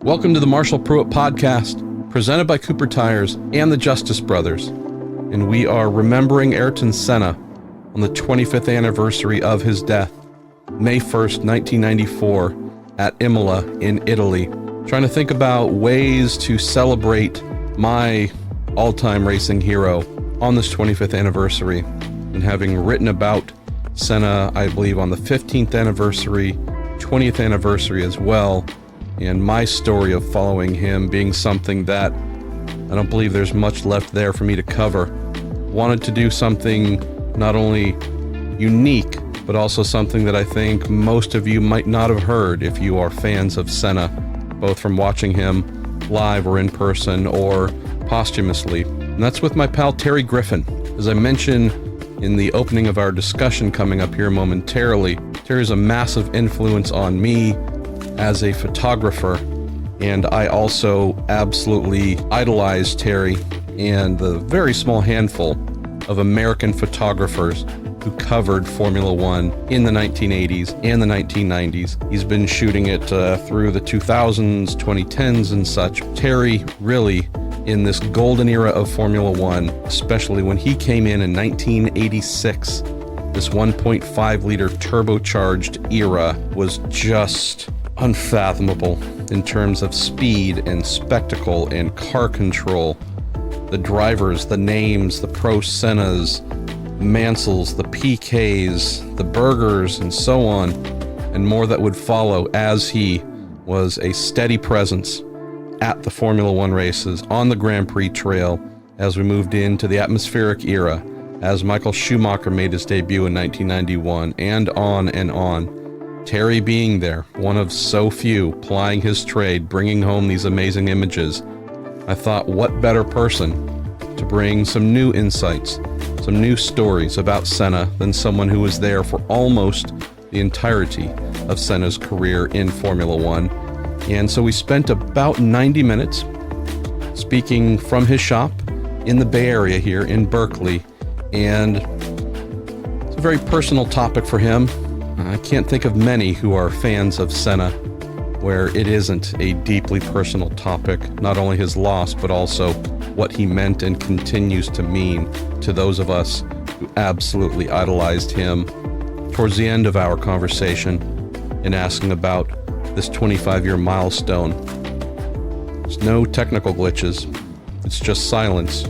Welcome to the Marshall Pruitt Podcast, presented by Cooper Tires and the Justice Brothers. And we are remembering Ayrton Senna on the 25th anniversary of his death, May 1st, 1994, at Imola in Italy. Trying to think about ways to celebrate my all-time racing hero on this 25th anniversary. And having written about Senna, I believe, on the 15th anniversary, 20th anniversary as well, and my story of following him being something that I don't believe there's much left there for me to cover. Wanted to do something not only unique, but also something that I think most of you might not have heard if you are fans of Senna, both from watching him live or in person or posthumously. And that's with my pal Terry Griffin. As I mentioned in the opening of our discussion coming up here momentarily, Terry's a massive influence on me as a photographer, and I also absolutely idolize Terry and the very small handful of American photographers who covered Formula One in the 1980s and the 1990s. He's been shooting it through the 2000s, 2010s, and such. Terry really, in this golden era of Formula One, especially when he came in 1986, this 1.5 liter turbocharged era was just unfathomable in terms of speed and spectacle and car control. The drivers, the names, the Pro Sennas, Mansells, the PKs, the Bergers, and so on, and more that would follow as he was a steady presence at the Formula One races, on the Grand Prix trail, as we moved into the atmospheric era, as Michael Schumacher made his debut in 1991, and on and on. Terry being there, one of so few, plying his trade, bringing home these amazing images. I thought, what better person to bring some new insights, some new stories about Senna than someone who was there for almost the entirety of Senna's career in Formula One. And so we spent about 90 minutes speaking from his shop in the Bay Area here in Berkeley. And it's a very personal topic for him. I can't think of many who are fans of Senna where it isn't a deeply personal topic, not only his loss, but also what he meant and continues to mean to those of us who absolutely idolized him. Towards the end of our conversation, in asking about this 25-year milestone, there's no technical glitches, it's just silence,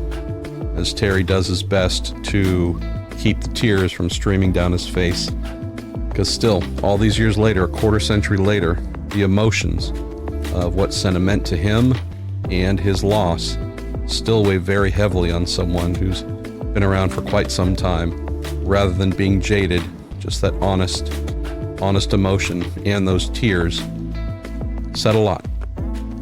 as Terry does his best to keep the tears from streaming down his face. Because still, all these years later, a quarter century later, the emotions of what Senna meant to him and his loss still weigh very heavily on someone who's been around for quite some time. Rather than being jaded, just that honest emotion and those tears said a lot.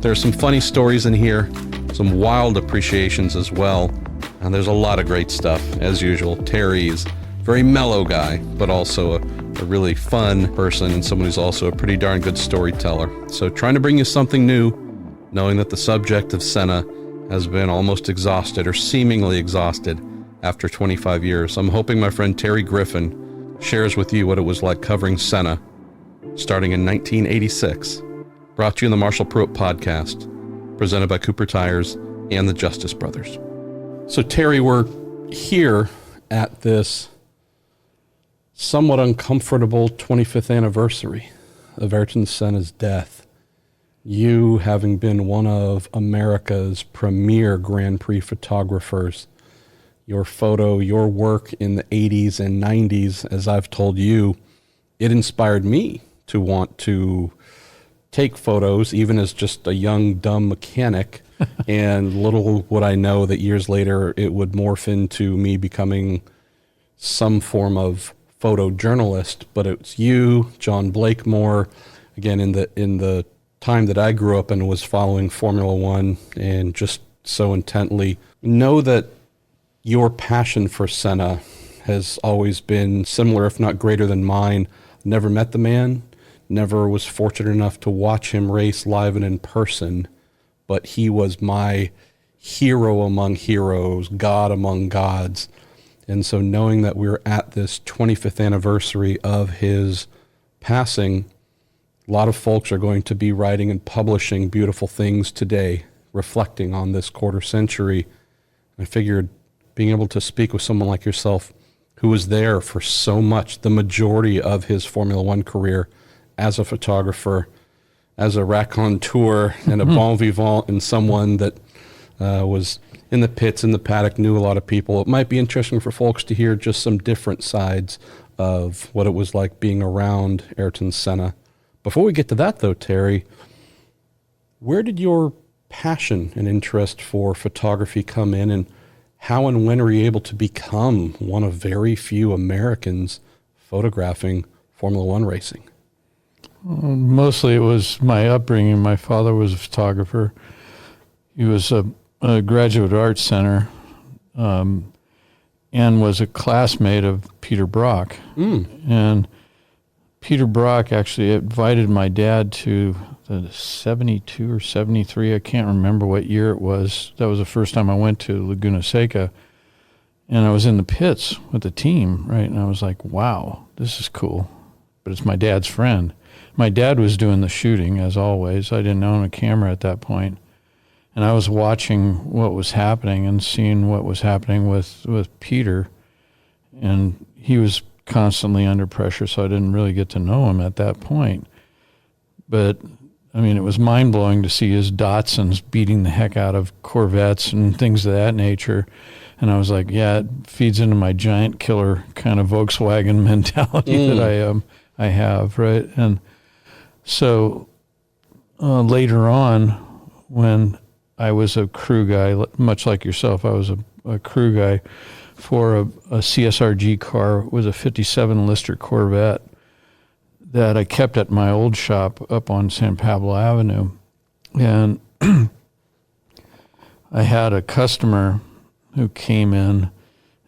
There's some funny stories in here, some wild appreciations as well, and there's a lot of great stuff, as usual. Terry is a very mellow guy, but also a really fun person and someone who's also a pretty darn good storyteller. So trying to bring you something new, knowing that the subject of Senna has been almost exhausted or seemingly exhausted after 25 years. I'm hoping my friend Terry Griffin shares with you what it was like covering Senna starting in 1986. Brought to you in the Marshall Pruitt Podcast, presented by Cooper Tires and the Justice Brothers. So Terry, we're here at this somewhat uncomfortable 25th anniversary of Ayrton Senna's death. You, having been one of America's premier Grand Prix photographers, your photo, your work in the 80s and 90s, as I've told you, it inspired me to want to take photos, even as just a young, dumb mechanic. And little would I know that years later it would morph into me becoming some form of photojournalist. But it's you, John Blakemore, again in the time that I grew up and was following Formula One and just so intently. Know that your passion for Senna has always been similar, if not greater than mine. Never met the man, never was fortunate enough to watch him race live and in person, but he was my hero among heroes, God among gods. And so knowing that we're at this 25th anniversary of his passing, A lot of folks are going to be writing and publishing beautiful things today, reflecting on this quarter century. I figured being able to speak with someone like yourself who was there for so much, the majority of his Formula One career as a photographer, as a raconteur, and a bon vivant, and someone that was in the pits, in the paddock, knew a lot of people. It might be interesting for folks to hear just some different sides of what it was like being around Ayrton Senna. Before we get to that, though, Terry, where did your passion and interest for photography come in, and how and when were you able to become one of very few Americans photographing Formula One racing? Mostly it was my upbringing. My father was a photographer. He was a graduate of Art Center and was a classmate of Peter Brock. And Peter Brock actually invited my dad to the 72 or 73, I can't remember what year it was. That was the first time I went to Laguna Seca. And I was in the pits with the team, right? And I was like, wow, this is cool. But it's my dad's friend. My dad was doing the shooting, as always. I didn't own a camera at that point. And I was watching what was happening and seeing what was happening with Peter. And he was constantly under pressure, so I didn't really get to know him at that point. But, I mean, it was mind-blowing to see his Datsuns beating the heck out of Corvettes and things of that nature. And I was like, yeah, it feeds into my giant killer kind of Volkswagen mentality that I have, right? And so later on, when I was a crew guy, much like yourself, I was a crew guy for a CSRG car with a 57 Lister Corvette that I kept at my old shop up on San Pablo Avenue. And I had a customer who came in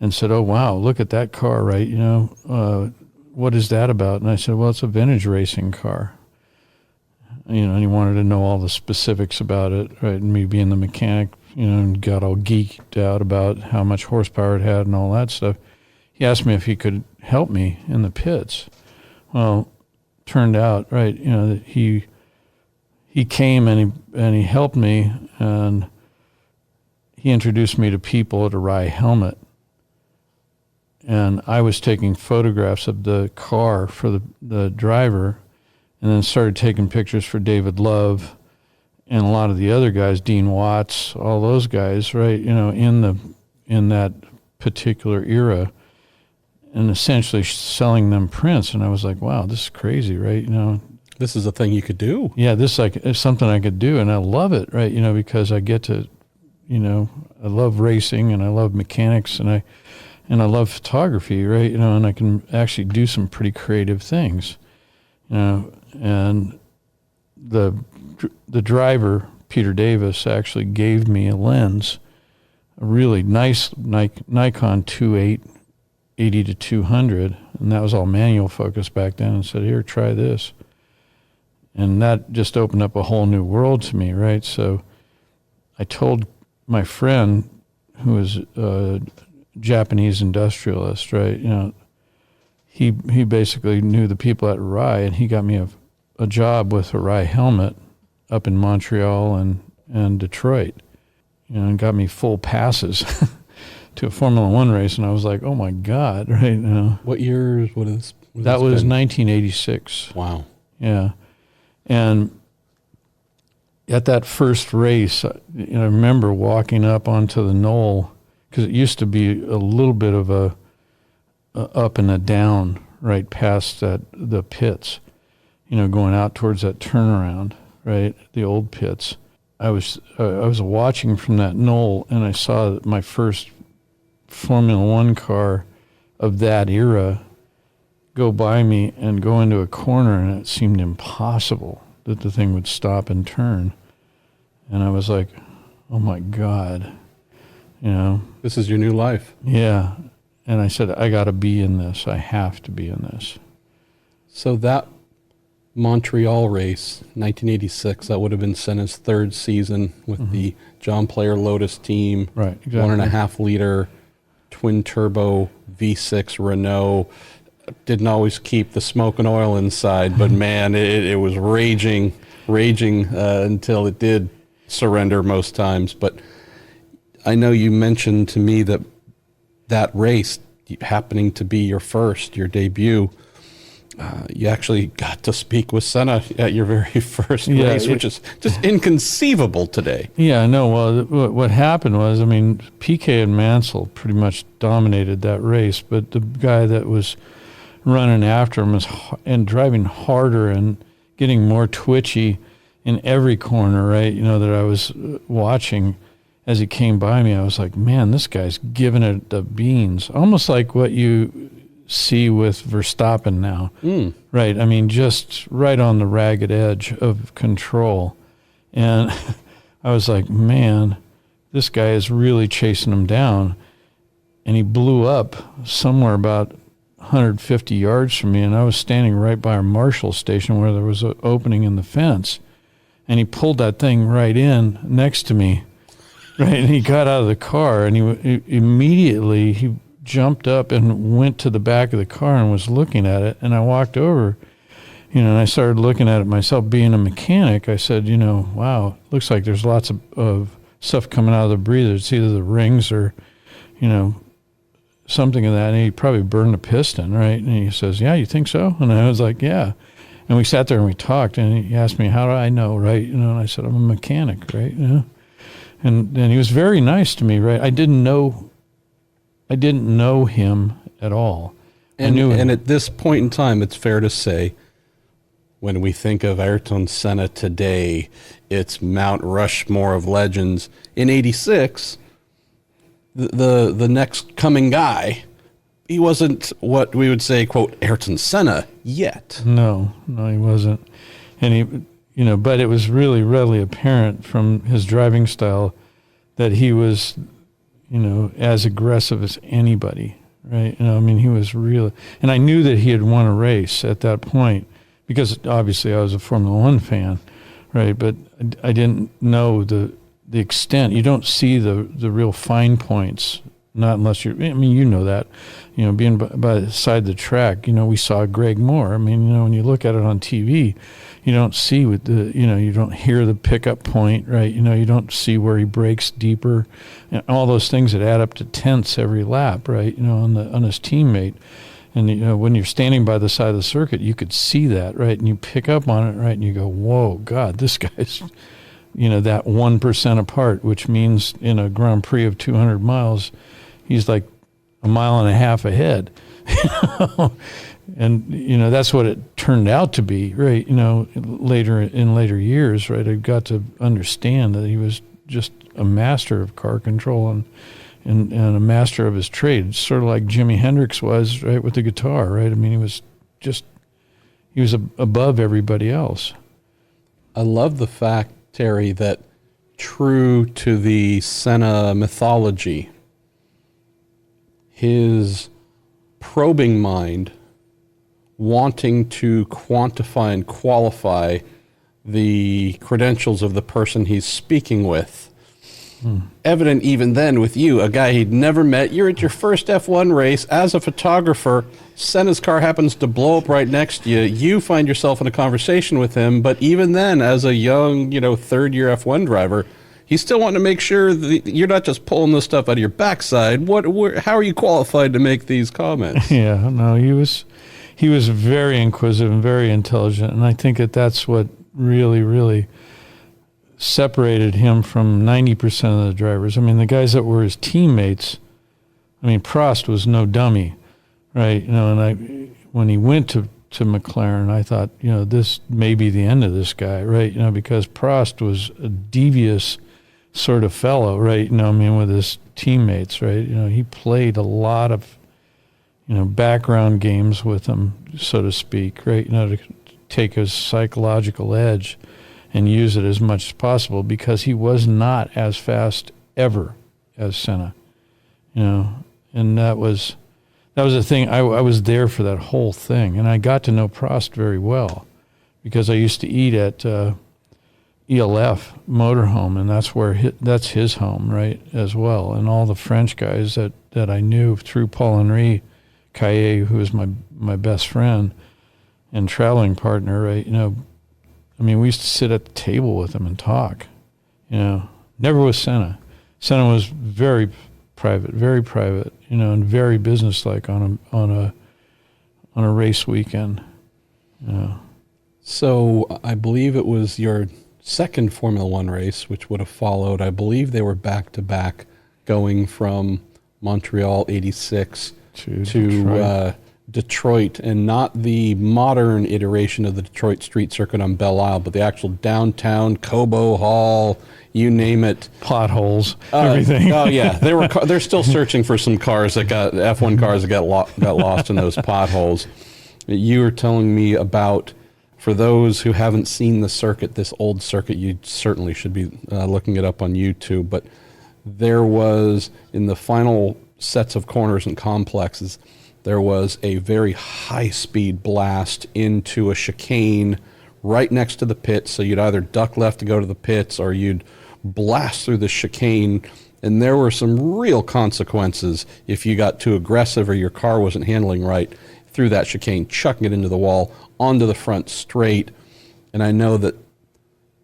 and said, oh, wow, look at that car, right? You know, what is that about? And I said, well, it's a vintage racing car. You know, and he wanted to know all the specifics about it, right? And me being the mechanic, you know, and got all geeked out about how much horsepower it had and all that stuff. He asked me if he could help me in the pits. Well, turned out, right, you know, that he came and he helped me, and he introduced me to people at a Rye helmet. And I was taking photographs of the car for the driver, and then started taking pictures for David Love and a lot of the other guys, Dean Watts, all those guys, right, you know, in that particular era, and essentially selling them prints. And I was like, wow, this is crazy, right? You know, This is a thing you could do. yeah, this is something I could do, and I love it, right? You know, because I get to, you know, I love racing and I love mechanics and I love photography, right? You know, and I can actually do some pretty creative things, you know. And the driver, Peter Davis, actually gave me a lens, a really nice Nikon 2.8 80-200, and that was all manual focus back then, and said, here, try this. And that just opened up a whole new world to me, right? So I told my friend, who was a Japanese industrialist, right, you know, he basically knew the people at Rye, and he got me a job with a Rye helmet up in Montreal and Detroit, you know, and got me full passes to a Formula One race. And I was like, oh my God, right? You know, What years? that was 1986. Wow. Yeah. And at that first race, you know, I remember walking up onto the knoll, because it used to be a little bit of a up and a down right past the pits, you know, going out towards that turnaround, right, the old pits. I was watching from that knoll, and I saw my first Formula One car of that era go by me and go into a corner, and it seemed impossible that the thing would stop and turn. And I was like, oh my God, you know. This is your new life. Yeah. And I said, I got to be in this. I have to be in this. So that Montreal race, 1986, that would have been Senna's third season with the John Player Lotus team. Right, exactly. 1.5 liter twin turbo V6 Renault. didn't always keep the smoke and oil inside, but man, it was raging until it did surrender most times. But I know you mentioned to me that race happening to be your debut, you actually got to speak with Senna at your very first race, which is just inconceivable today. Yeah, no. Well, what happened was, I mean, PK and Mansell pretty much dominated that race, but the guy that was running after him and driving harder and getting more twitchy in every corner, right? That I was watching as he came by me, I was like, man, this guy's giving it the beans, almost like what you see with Verstappen now, right? I mean, just right on the ragged edge of control. And I was like, man, this guy is really chasing him down. And he blew up somewhere about 150 yards from me, and I was standing right by our marshal station where there was an opening in the fence. And he pulled that thing right in next to me, right? And he got out of the car, and he immediately jumped up and went to the back of the car and was looking at it. And I walked over, and I started looking at it myself. Being a mechanic, I said, wow, looks like there's lots of stuff coming out of the breather. It's either the rings or, something of that. And he probably burned a piston, right? And he says, yeah, you think so? And I was like, yeah. And we sat there and we talked, and he asked me, how do I know, right? And I said, I'm a mechanic, right? And he was very nice to me, right? I didn't know him at all. And at this point in time, it's fair to say, when we think of Ayrton Senna today, it's Mount Rushmore of legends. In '86, the next coming guy, he wasn't what we would say, quote, Ayrton Senna yet. No, he wasn't. And but it was really readily apparent from his driving style that he was, as aggressive as anybody, right? He was really, and I knew that he had won a race at that point because obviously I was a Formula One fan, right? But I didn't know the extent. You don't see the real fine points, not unless you're, that, being by the side of the track, we saw Greg Moore. When you look at it on TV, you don't see you don't hear the pickup point, right? You don't see where he breaks deeper, and all those things that add up to tenths every lap, right? On his teammate. And when you're standing by the side of the circuit, you could see that, right? And you pick up on it, right? And you go, whoa, God, this guy's, that 1% apart, which means in a Grand Prix of 200 miles, he's like a mile and a half ahead. And, that's what it turned out to be, right? Later years, right? I got to understand that he was just a master of car control and a master of his trade, sort of like Jimi Hendrix was, right, with the guitar, right? He was above everybody else. I love the fact, Terry, that true to the Senna mythology, his probing mind wanting to quantify and qualify the credentials of the person he's speaking with. Evident even then with you, a guy he'd never met. You're at your first F1 race as a photographer. Senna's car happens to blow up right next to you. You find yourself in a conversation with him, but even then, as a young, third-year F1 driver, he's still wanting to make sure that you're not just pulling this stuff out of your backside. How are you qualified to make these comments? Yeah, no, he was very inquisitive and very intelligent, and I think that's what really, really separated him from 90% of the drivers. The guys that were his teammates, Prost was no dummy, right? And when he went to McLaren, I thought, this may be the end of this guy, right? Because Prost was a devious sort of fellow, right? With his teammates, right? He played a lot of, background games with them, so to speak, right? To take his psychological edge and use it as much as possible, because he was not as fast ever as Senna, and that was the thing. I was there for that whole thing, and I got to know Prost very well because I used to eat at ELF Motorhome, and that's his home, right, as well. And all the French guys that I knew through Paul Henry Kaye, who was my best friend and traveling partner, right? I mean, we used to sit at the table with him and talk. Never with Senna. Senna was very private, and very businesslike on a race weekend. So I believe it was your second Formula One race, which would have followed. I believe they were back to back, going from Montreal '86 to Detroit, and not the modern iteration of the Detroit street circuit on Belle Isle, but the actual downtown Cobo Hall, you name it, potholes, everything. Oh yeah, they're still searching for some cars that got F1 cars that got lost in those potholes. You were telling me about, for those who haven't seen the circuit, this old circuit, you certainly should be looking it up on YouTube. But there was, in the final sets of corners and complexes, there was a very high-speed blast into a chicane right next to the pits. So you'd either duck left to go to the pits, or you'd blast through the chicane. And there were some real consequences if you got too aggressive or your car wasn't handling right through that chicane, chucking it into the wall, onto the front straight. And I know that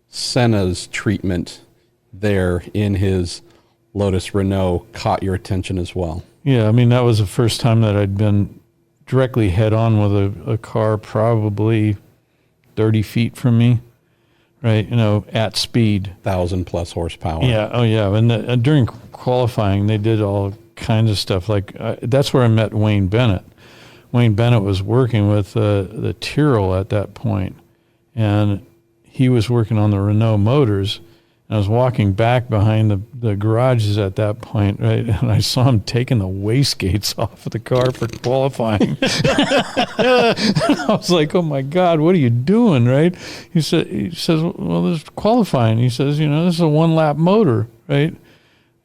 Senna's treatment there in his Lotus Renault caught your attention as well. Yeah, I mean, that was the first time that I'd been directly head-on with a car probably 30 feet from me, right, at speed. 1,000+ horsepower. Yeah, oh yeah, and during qualifying, they did all kinds of stuff. Like, that's where I met Wayne Bennett. Wayne Bennett was working with the Tyrrell at that point, and he was working on the Renault motors. I was walking back behind the garages at that point, right, and I saw him taking the wastegates off of the car for qualifying. I was like, "Oh my God, what are you doing?" Right? He says, "Well, this is qualifying." He says, "This is a 1-lap motor, right?"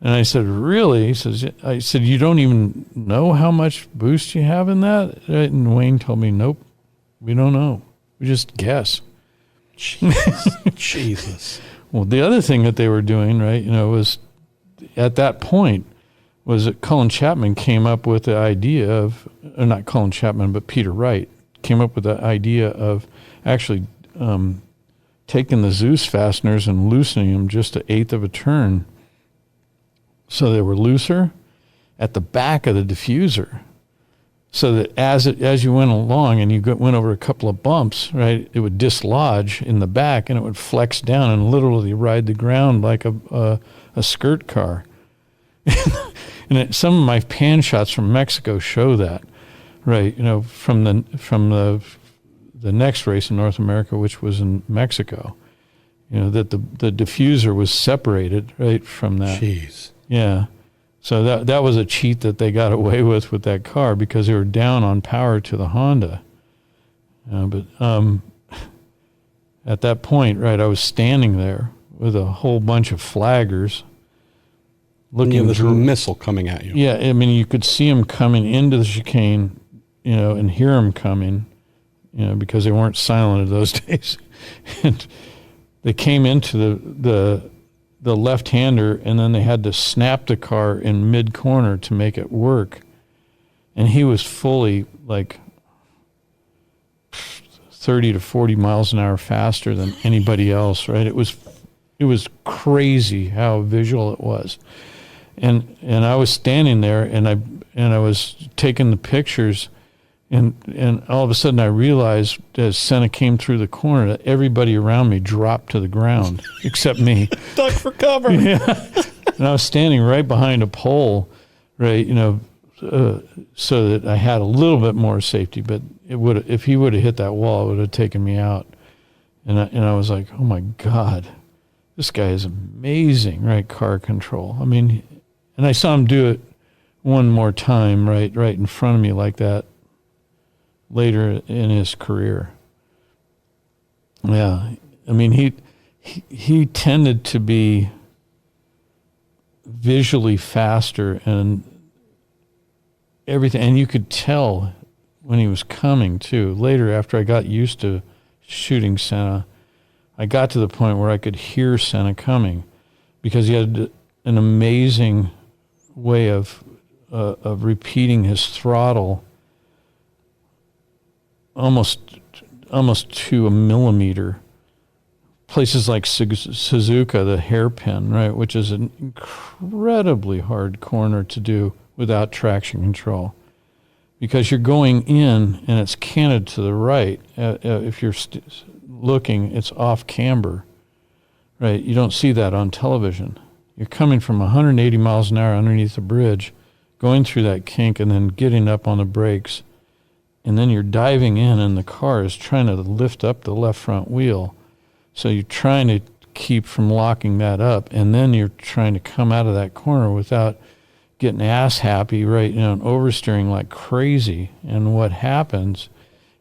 And I said, "Really?" I said, "You don't even know how much boost you have in that?" Right? And Wayne told me, "Nope, we don't know. We just guess." Jesus. Well, the other thing that they were doing, right, was at that point, was that Cullen Chapman came up with the idea of, or not Cullen Chapman, but Peter Wright came up with the idea of actually taking the Zeus fasteners and loosening them just 1/8 of a turn, so they were looser at the back of the diffuser, so that as you went along and you went over a couple of bumps, right, it would dislodge in the back and it would flex down and literally ride the ground like a skirt car. And some of my pan shots from Mexico show that, right? From the next race in North America, which was in Mexico, that the diffuser was separated right from that. Jeez. Yeah. So that was a cheat that they got away with that car, because they were down on power to the Honda. But at that point, right, I was standing there with a whole bunch of flaggers looking. This missile coming at you. Yeah, I mean, you could see them coming into the chicane, and hear them coming, because they weren't silent in those days. And they came into the left-hander, and then they had to snap the car in mid-corner to make it work. And he was fully, 30 to 40 miles an hour faster than anybody else, right? It was crazy how visual it was. And I was standing there, and I was taking the pictures, and all of a sudden I realized, as Senna came through the corner, that everybody around me dropped to the ground except me. Duck for cover. Yeah. And I was standing right behind a pole, right, so that I had a little bit more safety. But if he would have hit that wall, it would have taken me out. And I was like, oh my God, this guy is amazing, right? Car control. I mean, and I saw him do it one more time, right in front of me like that, later in his career. Yeah, I mean, he tended to be visually faster and everything, and you could tell when he was coming too. Later, after I got used to shooting Senna, I got to the point where I could hear Senna coming, because he had an amazing way of repeating his throttle almost to a millimeter. Places like Suzuka, the hairpin, right, which is an incredibly hard corner to do without traction control, because you're going in and it's canted to the right. If you're looking, it's off camber, right? You don't see that on television. You're coming from 180 miles an hour underneath the bridge, going through that kink and then getting up on the brakes, and then you're diving in and the car is trying to lift up the left front wheel. So you're trying to keep from locking that up, and then you're trying to come out of that corner without getting ass happy, right, and oversteering like crazy. And what happens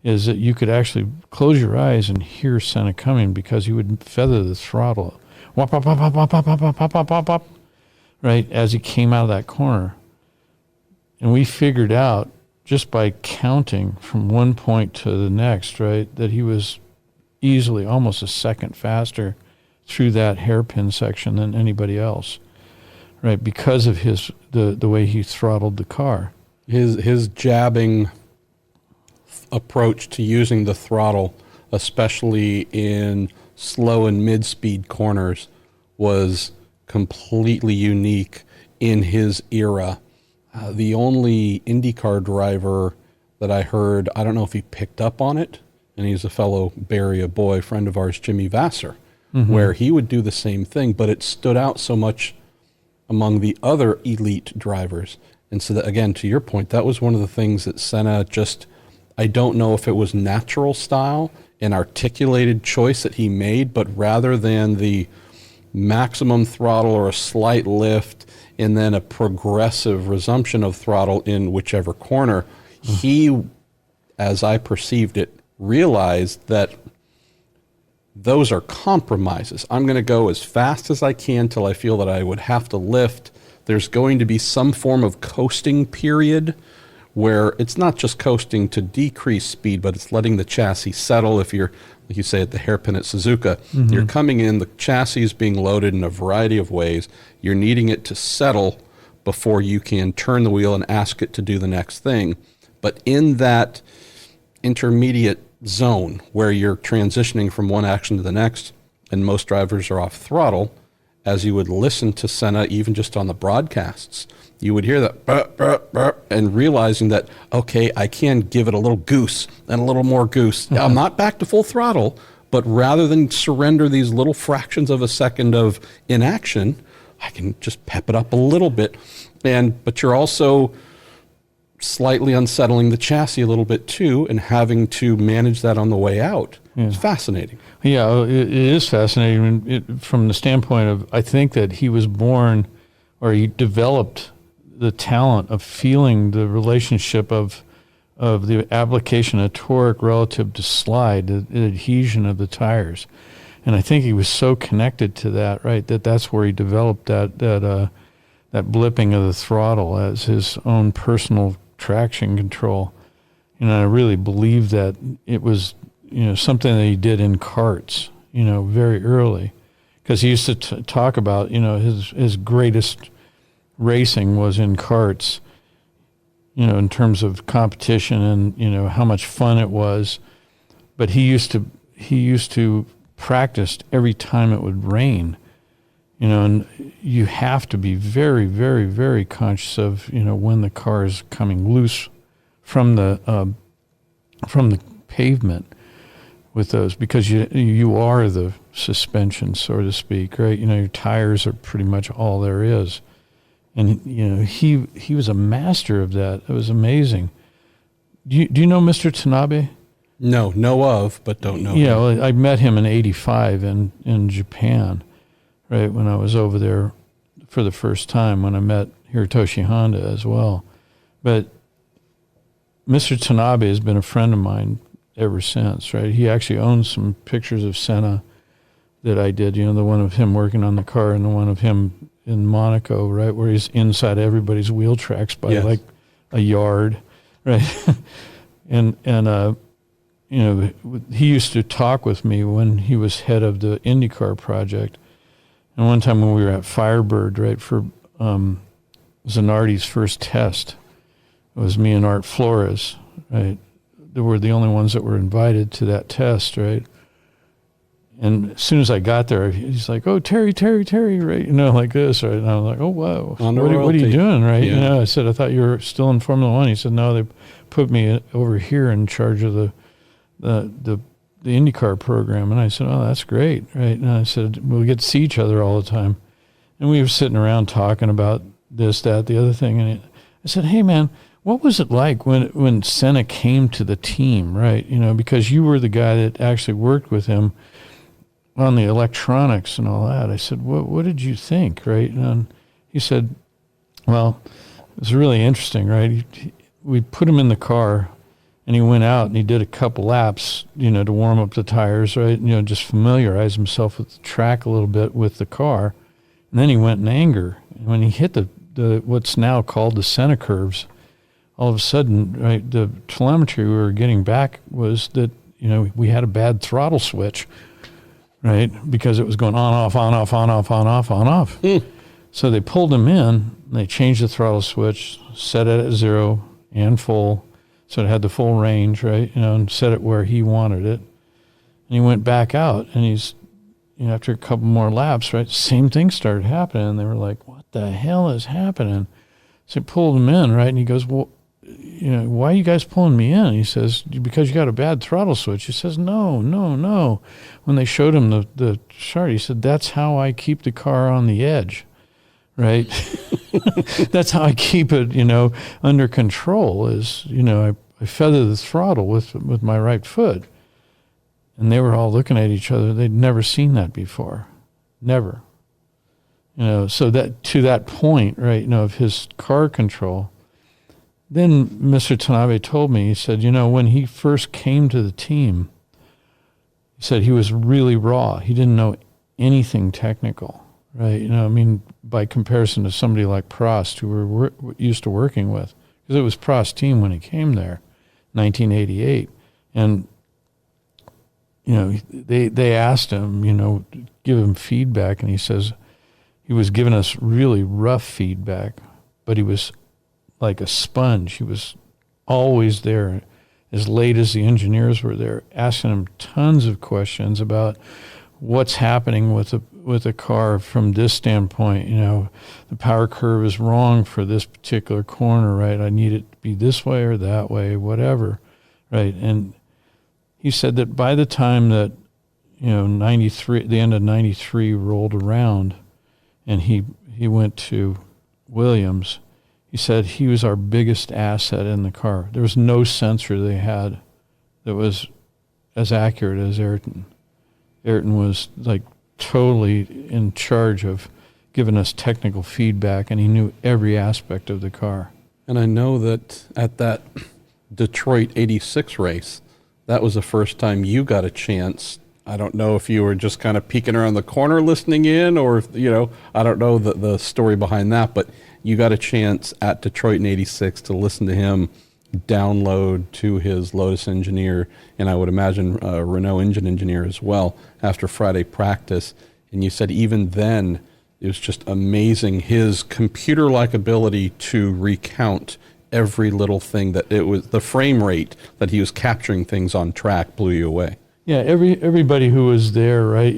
is that you could actually close your eyes and hear Senna coming, because he would feather the throttle, wop, wop, wop, wop, wop, wop, wop, wop, wop, wop, wop, right, as he came out of that corner. And we figured out just by counting from one point to the next, right, that he was easily almost a second faster through that hairpin section than anybody else, right, because of the way he throttled the car. His jabbing approach to using the throttle, especially in slow and mid-speed corners, was completely unique in his era. The only IndyCar driver that I heard, I don't know if he picked up on it, and he's a fellow Barria boy, friend of ours, Jimmy Vasser, where he would do the same thing, but it stood out so much among the other elite drivers. And so that, again, to your point, that was one of the things that Senna just, I don't know if it was natural style, an articulated choice that he made, but rather than the maximum throttle or a slight lift and then a progressive resumption of throttle in whichever corner, he, as I perceived it, realized that those are compromises. I'm going to go as fast as I can till I feel that I would have to lift. There's going to be some form of coasting period where it's not just coasting to decrease speed, but it's letting the chassis settle. If you're, like you say, at the hairpin at Suzuka, you're coming in, the chassis is being loaded in a variety of ways. You're needing it to settle before you can turn the wheel and ask it to do the next thing. But in that intermediate zone where you're transitioning from one action to the next, and most drivers are off throttle, as you would listen to Senna, even just on the broadcasts, you would hear that burp, burp, burp, and realizing that, okay, I can give it a little goose and a little more goose. I'm not back to full throttle, but rather than surrender these little fractions of a second of inaction, I can just pep it up a little bit. But you're also slightly unsettling the chassis a little bit too, and having to manage that on the way out. Yeah. It's fascinating. Yeah, it is fascinating from the standpoint of, I think that he was born, or he developed the talent of feeling the relationship of the application of torque relative to slide, the adhesion of the tires. And I think he was so connected to that, right, that's where he developed that blipping of the throttle as his own personal traction control. And I really believe that it was, something that he did in karts, very early. Because he used to talk about, his greatest racing was in karts, in terms of competition and, how much fun it was. But he used to practice every time it would rain, and you have to be very, very, very conscious of, when the car is coming loose from the pavement with those, because you are the suspension, so to speak, right? Your tires are pretty much all there is. And, he was a master of that. It was amazing. Do you know Mr. Tanabe? No, know of, but don't know. Yeah, well, I met him in '85 in Japan, right, when I was over there for the first time, when I met Hirotoshi Honda as well. But Mr. Tanabe has been a friend of mine ever since, right? He actually owns some pictures of Senna that I did, the one of him working on the car and the one of him in Monaco, right, where he's inside everybody's wheel tracks by like a yard, right? and he used to talk with me when he was head of the IndyCar project. And one time when we were at Firebird, right, for Zanardi's first test, it was me and Art Flores, right? they were the only ones that were invited to that test, right? And as soon as I got there, he's like, "Oh, Terry, right?" Like this, right? And I was like, "Oh, wow, what are you doing, right?" Yeah. I said, "I thought you were still in Formula One." He said, "No, they put me over here in charge of the IndyCar program." And I said, "Oh, that's great, right?" And I said, "We get to see each other all the time." And we were sitting around talking about this, that, the other thing. And I said, "Hey, man, what was it like when Senna came to the team, right? Because you were the guy that actually worked with him on the electronics and all that." I said, what did you think, right? And he said, "Well, it was really interesting, right? We put him in the car, and he went out and he did a couple laps, to warm up the tires, right? Just familiarize himself with the track a little bit with the car. And then he went in anger. And when he hit the what's now called the Senna curves, all of a sudden, right, the telemetry we were getting back was that, we had a bad throttle switch, right? Because it was going on, off, on, off, on, off, on, off, on, off. So they pulled him in, and they changed the throttle switch, set it at 0 and full, so it had the full range, right? And set it where he wanted it. And he went back out, and he's, after a couple more laps, right, same thing started happening. And they were like, "What the hell is happening?" So they pulled him in, right? And he goes, "Well, why are you guys pulling me in?" He says, "Because you got a bad throttle switch." He says, No. When they showed him the chart, he said, "That's how I keep the car on the edge, right?" That's how I keep it, under control is, I feather the throttle with my right foot. And they were all looking at each other. They'd never seen that before. Never. So that to that point, right, of his car control. Then Mr. Tanabe told me, he said, when he first came to the team, he said he was really raw. He didn't know anything technical, right? By comparison to somebody like Prost, who we're used to working with. Because it was Prost's team when he came there, 1988. And they asked him, give him feedback, and he says he was giving us really rough feedback, but he was like a sponge. He was always there as late as the engineers were there, asking him tons of questions about what's happening with the car from this standpoint. The power curve is wrong for this particular corner, right? I need it to be this way or that way, whatever, right? And he said that by the time that, 93, the end of 93 rolled around and he went to Williams, he said he was our biggest asset in the car. There was no sensor they had that was as accurate as Ayrton. Ayrton was like totally in charge of giving us technical feedback, and he knew every aspect of the car. And I know that at that Detroit 86 race, that was the first time you got a chance. I don't know if you were just kind of peeking around the corner listening in, or, I don't know the story behind that, but you got a chance at Detroit in 86 to listen to him download to his Lotus engineer, and I would imagine Renault engine engineer as well, after Friday practice. And you said even then it was just amazing, his computer-like ability to recount every little thing, that it was the frame rate that he was capturing things on track blew you away. Yeah, everybody who was there, right,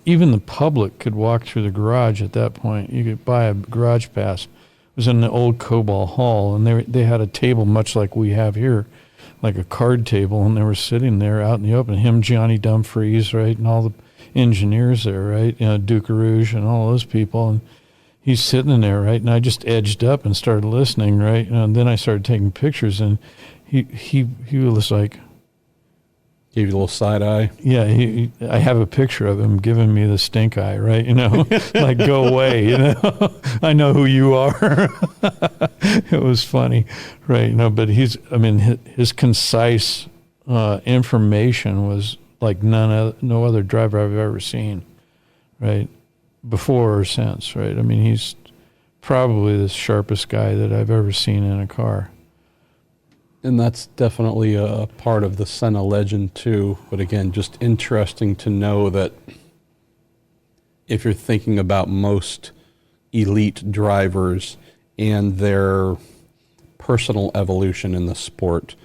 even the public could walk through the garage at that point. You could buy a garage pass. It was in the old Cobalt Hall, and they had a table much like we have here, like a card table, and they were sitting there out in the open. Him, Johnny Dumfries, right, and all the engineers there, right, Duke Rouge and all those people, and he's sitting in there, right, and I just edged up and started listening, right, and then I started taking pictures, and he was like, gave you a little side eye. Yeah, I have a picture of him giving me the stink eye, right? Like, go away, I know who you are. It was funny, right? But his concise information was like no other driver I've ever seen, right? Before or since, right? He's probably the sharpest guy that I've ever seen in a car. And that's definitely a part of the Senna legend too. But again, just interesting to know that if you're thinking about most elite drivers and their personal evolution in the sport,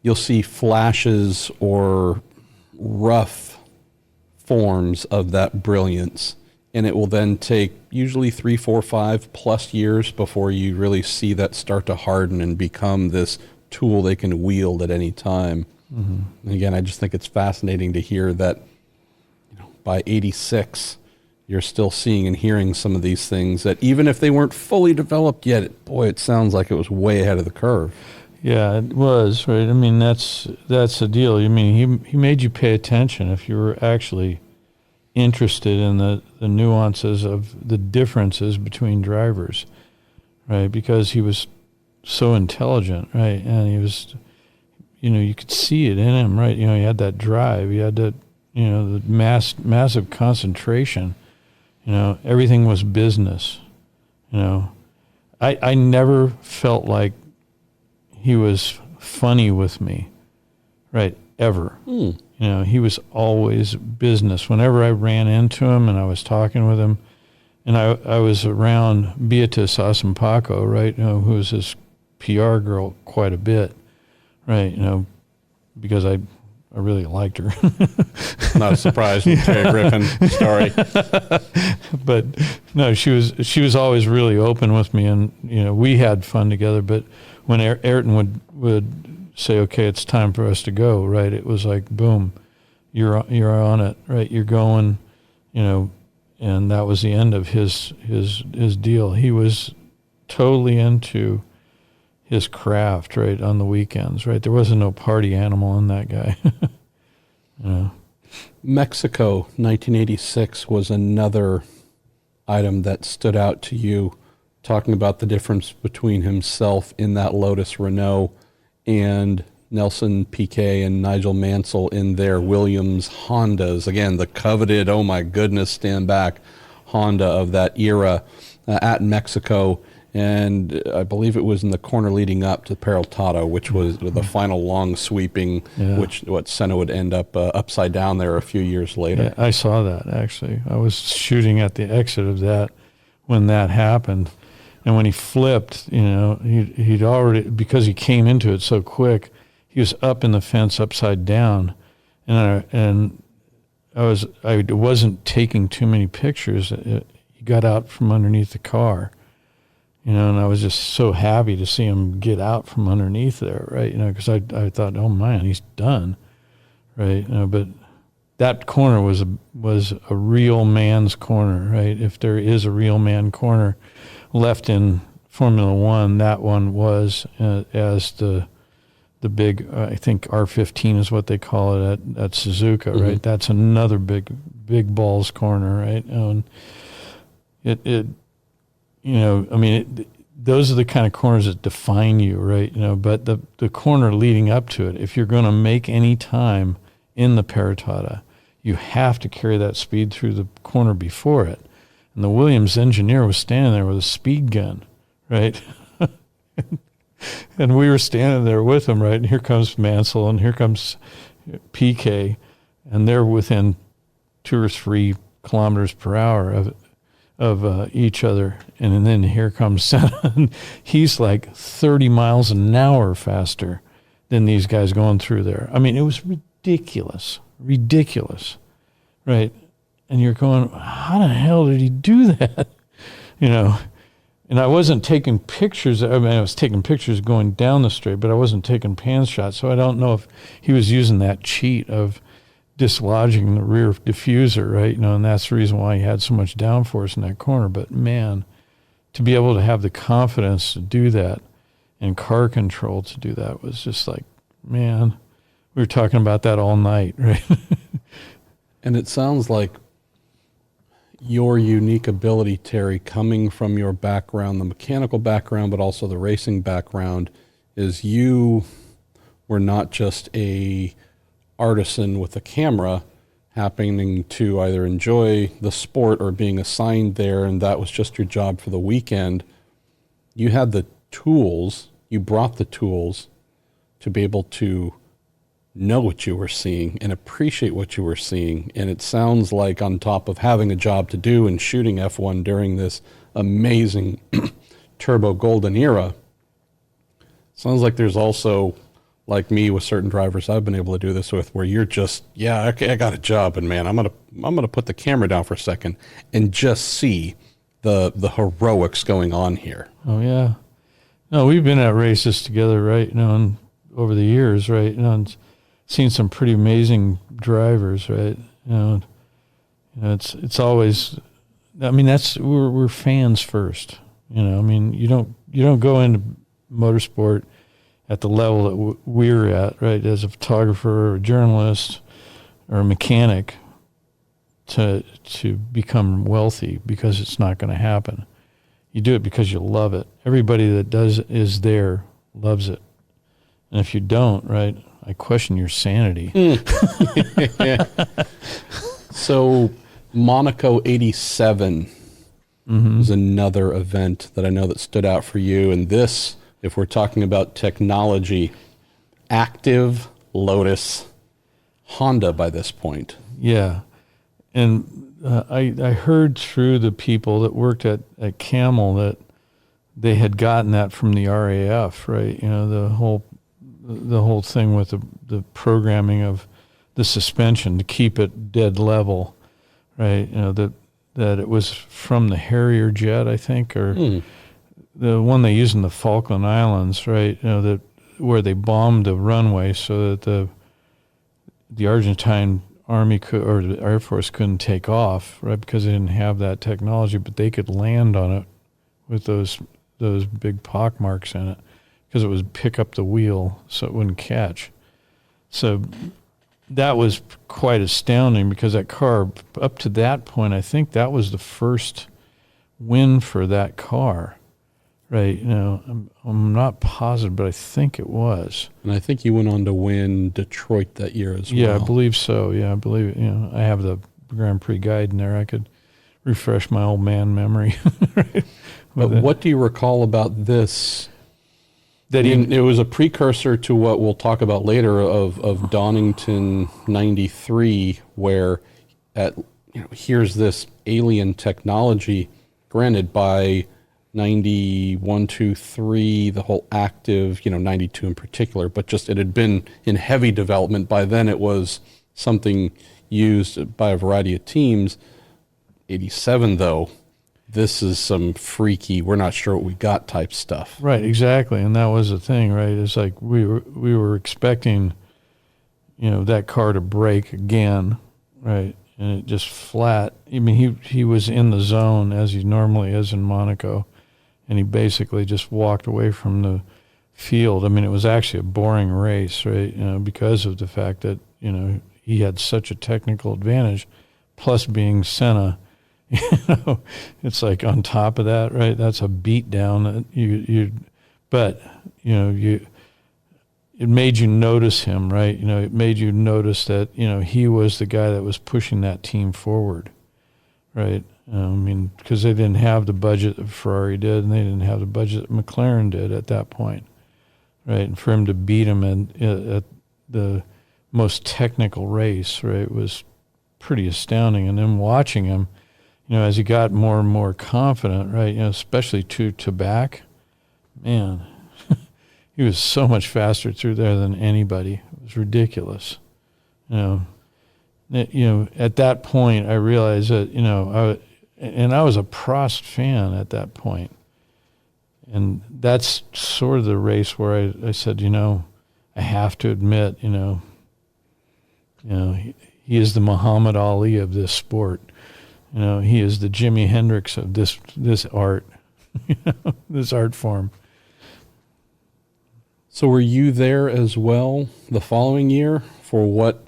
you'll see flashes or rough forms of that brilliance. And it will then take usually 3, 4, 5+ years before you really see that start to harden and become this tool they can wield at any time. Mm-hmm. And again, I just think it's fascinating to hear that, by 86, you're still seeing and hearing some of these things that even if they weren't fully developed yet, it sounds like it was way ahead of the curve. Yeah, it was, right? I mean, that's the deal. I mean, he made you pay attention if you were actually interested in the nuances of the differences between drivers, right? Because he was so intelligent, right? And he was, you could see it in him, right? He had that drive. He had that, the massive concentration. Everything was business. I never felt like he was funny with me, right? Ever. He was always business. Whenever I ran into him and I was talking with him, and I was around Beatriz Asampaco, right, who was his PR girl quite a bit, right, because I really liked her. Not a surprise with Terry Griffin story. But no, she was always really open with me, and we had fun together. But when Ayrton would say, okay, it's time for us to go, right? It was like, boom, you're on it, right? You're going, and that was the end of his deal. He was totally into his craft, right, on the weekends, right? There wasn't no party animal in that guy. Mexico, 1986 was another item that stood out to you, talking about the difference between himself in that Lotus Renault and Nelson Piquet and Nigel Mansell in their Williams Hondas. Again, the coveted, oh my goodness, stand back Honda of that era at Mexico. And I believe it was in the corner leading up to Peraltada, which was the final long sweeping, what Senna would end up upside down there a few years later. Yeah, I saw that, actually. I was shooting at the exit of that when that happened. And when he flipped, he'd already, because he came into it so quick, he was up in the fence upside down. And I wasn't taking too many pictures. He got out from underneath the car. And I was just so happy to see him get out from underneath there, right? Because I thought, oh man, he's done, right? But that corner was a real man's corner, right? If there is a real man corner left in Formula One, that one was as the big, I think R15 is what they call it at Suzuka, right? Mm-hmm. That's another big balls corner, right? And those are the kind of corners that define you, right? But the corner leading up to it, if you're going to make any time in the Peraltada, you have to carry that speed through the corner before it. And the Williams engineer was standing there with a speed gun, right? And we were standing there with him, right? And here comes Mansell and here comes PK, and they're within 2 or 3 kilometers per hour of each other, and then here comes Senna, and he's like 30 miles an hour faster than these guys going through there. I mean, it was ridiculous, right? And you're going, how the hell did he do that? And I wasn't taking pictures. I mean, I was taking pictures going down the straight, but I wasn't taking pan shots, so I don't know if he was using that cheat of dislodging the rear diffuser, right? And that's the reason why he had so much downforce in that corner. But man, to be able to have the confidence to do that and car control to do that was just like, man, we were talking about that all night, right? And it sounds like your unique ability, Terry, coming from your background, the mechanical background, but also the racing background, is you were not just a artisan with a camera happening to either enjoy the sport or being assigned there, and that was just your job for the weekend. You had the tools, you brought the tools to be able to know what you were seeing and appreciate what you were seeing. And it sounds like, on top of having a job to do and shooting F1 during this amazing turbo golden era, sounds like there's also like me with certain drivers I've been able to do this with, where you're just, yeah, okay, I got a job, and man, I'm gonna put the camera down for a second and just see the heroics going on here. Oh yeah. No, we've been at races together, right? And over the years, right? And seen some pretty amazing drivers, right? It's always, I mean, we're fans first. I mean, you don't go into motorsport at the level that we're at, right? As a photographer or a journalist or a mechanic to become wealthy, because it's not going to happen. You do it because you love it. Everybody that is there loves it. And if you don't, right, I question your sanity. So Monaco 87 was another event that I know that stood out for you. And this, if we're talking about technology, active Lotus Honda by this point. Yeah. And I heard through the people that worked at Camel that they had gotten that from the RAF, right? The whole thing with the programming of the suspension to keep it dead level, right? That it was from the Harrier jet, I think, or the one they used in the Falkland Islands, right? That where they bombed the runway so that the Argentine Army or the Air Force couldn't take off, right? Because they didn't have that technology, but they could land on it with those big pock marks in it, because it would pick up the wheel so it wouldn't catch. So that was quite astounding, because that car, up to that point, I think that was the first win for that car, right? I'm not positive, but I think it was. And I think you went on to win Detroit that year as well. Yeah, I believe so. Yeah, I believe it. I have the Grand Prix guide in there. I could refresh my old man memory. Right? But what do you recall about this? It was a precursor to what we'll talk about later of Donington 93, where here's this alien technology, granted by 91, 2, 3, the whole active, 92 in particular, but just it had been in heavy development. By then it was something used by a variety of teams. 87 though, this is some freaky, we're not sure what we got type stuff. Right, exactly. And that was the thing, right? It's like we were expecting, that car to break again, right? And it just flat. I mean, he was in the zone as he normally is in Monaco, and he basically just walked away from the field. I mean, it was actually a boring race, right? Because of the fact that, he had such a technical advantage, plus being Senna. It's like on top of that, right? That's a beat down that but it made you notice him, right? It made you notice that, he was the guy that was pushing that team forward, right? Because they didn't have the budget that Ferrari did, and they didn't have the budget that McLaren did at that point, right? And for him to beat him at the most technical race, right, was pretty astounding. And then watching him, as he got more and more confident, right, especially to back, man, he was so much faster through there than anybody. It was ridiculous. At that point, I realized that, I was a Prost fan at that point. And that's sort of the race where I said, I have to admit, he is the Muhammad Ali of this sport. He is the Jimi Hendrix of this art, this art form. So were you there as well the following year for what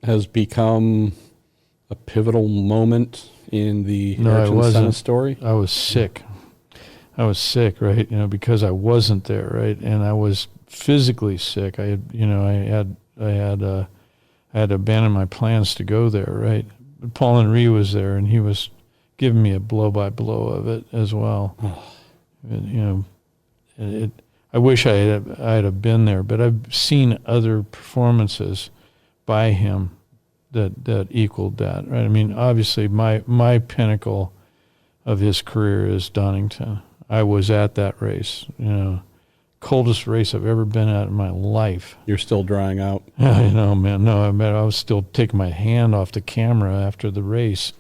has become a pivotal moment in the Ayrton Senna story? I was sick. Right? Because I wasn't there, right? And I was physically sick. I had abandoned my plans to go there, right? But Paul Henry was there, and he was giving me a blow-by-blow of it as well. I wish I'd have been there, but I've seen other performances by him that equaled that, right? I mean, obviously, my pinnacle of his career is Donington. I was at that race, coldest race I've ever been at in my life. You're still drying out. I know, man. No, I was still taking my hand off the camera after the race,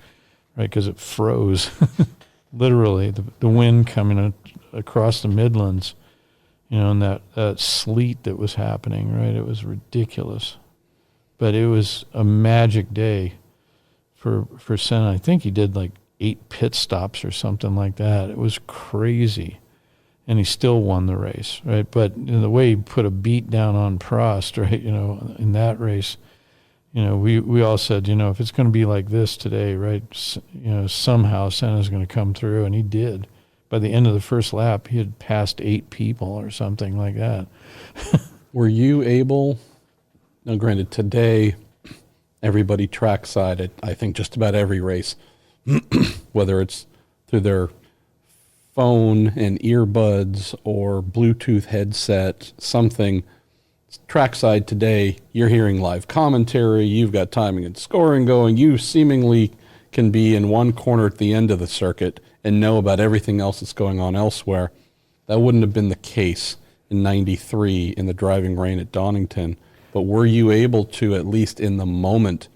right, because it froze. Literally, the wind coming across the Midlands, and that sleet that was happening, right? It was ridiculous. But it was a magic day for Senna. I think he did like 8 pit stops or something like that. It was crazy. And he still won the race, right? But the way he put a beat down on Prost, right, in that race, we all said, if it's going to be like this today, right, somehow Senna's going to come through, and he did. By the end of the first lap, he had passed 8 people or something like that. Were you able, now granted, today, everybody trackside at, I think, just about every race, whether it's through their phone and earbuds or Bluetooth headset, something. Trackside today, you're hearing live commentary, you've got timing and scoring going, you seemingly can be in one corner at the end of the circuit and know about everything else that's going on elsewhere. That wouldn't have been the case in 93 in the driving rain at Donington. But were you able to, at least in the moment,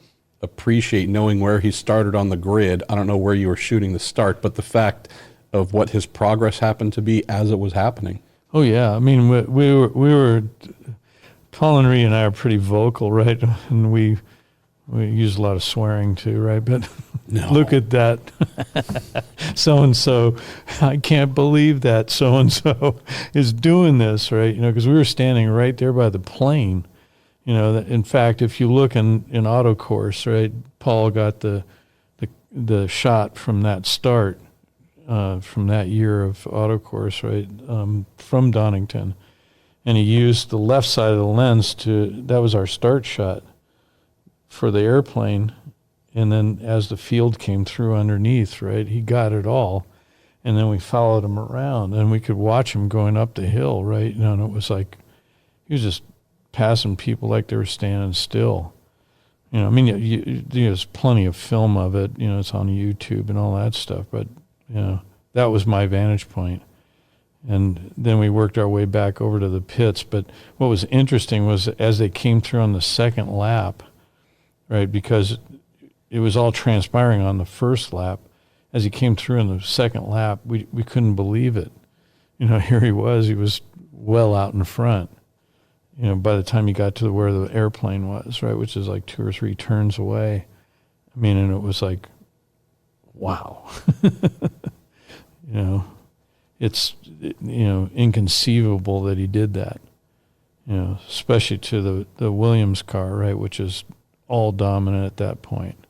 appreciate knowing where he started on the grid? I don't know where you were shooting the start, but the fact of what his progress happened to be as it was happening. Oh yeah, I mean we were Colin Ree and I are pretty vocal, right? And we use a lot of swearing too, right? But no. Look at that, so and so. I can't believe that so and so is doing this, right? Because we were standing right there by the plane. In fact, if you look in autocourse, right, Paul got the shot from that start. From that year of autocourse, right, from Donington. And he used the left side of the lens that was our start shot for the airplane. And then as the field came through underneath, right, he got it all. And then we followed him around, and we could watch him going up the hill, right? And it was like he was just passing people like they were standing still. There's plenty of film of it. It's on YouTube and all that stuff, but that was my vantage point. And then we worked our way back over to the pits. But what was interesting was as they came through on the second lap, right, because it was all transpiring on the first lap, as he came through in the second lap, we couldn't believe it. Here he was well out in front, by the time he got to where the airplane was, right, which is like 2 or 3 turns away. I mean, and it was like, wow. It's inconceivable that he did that. Especially to the Williams car, right, which is all dominant at that point.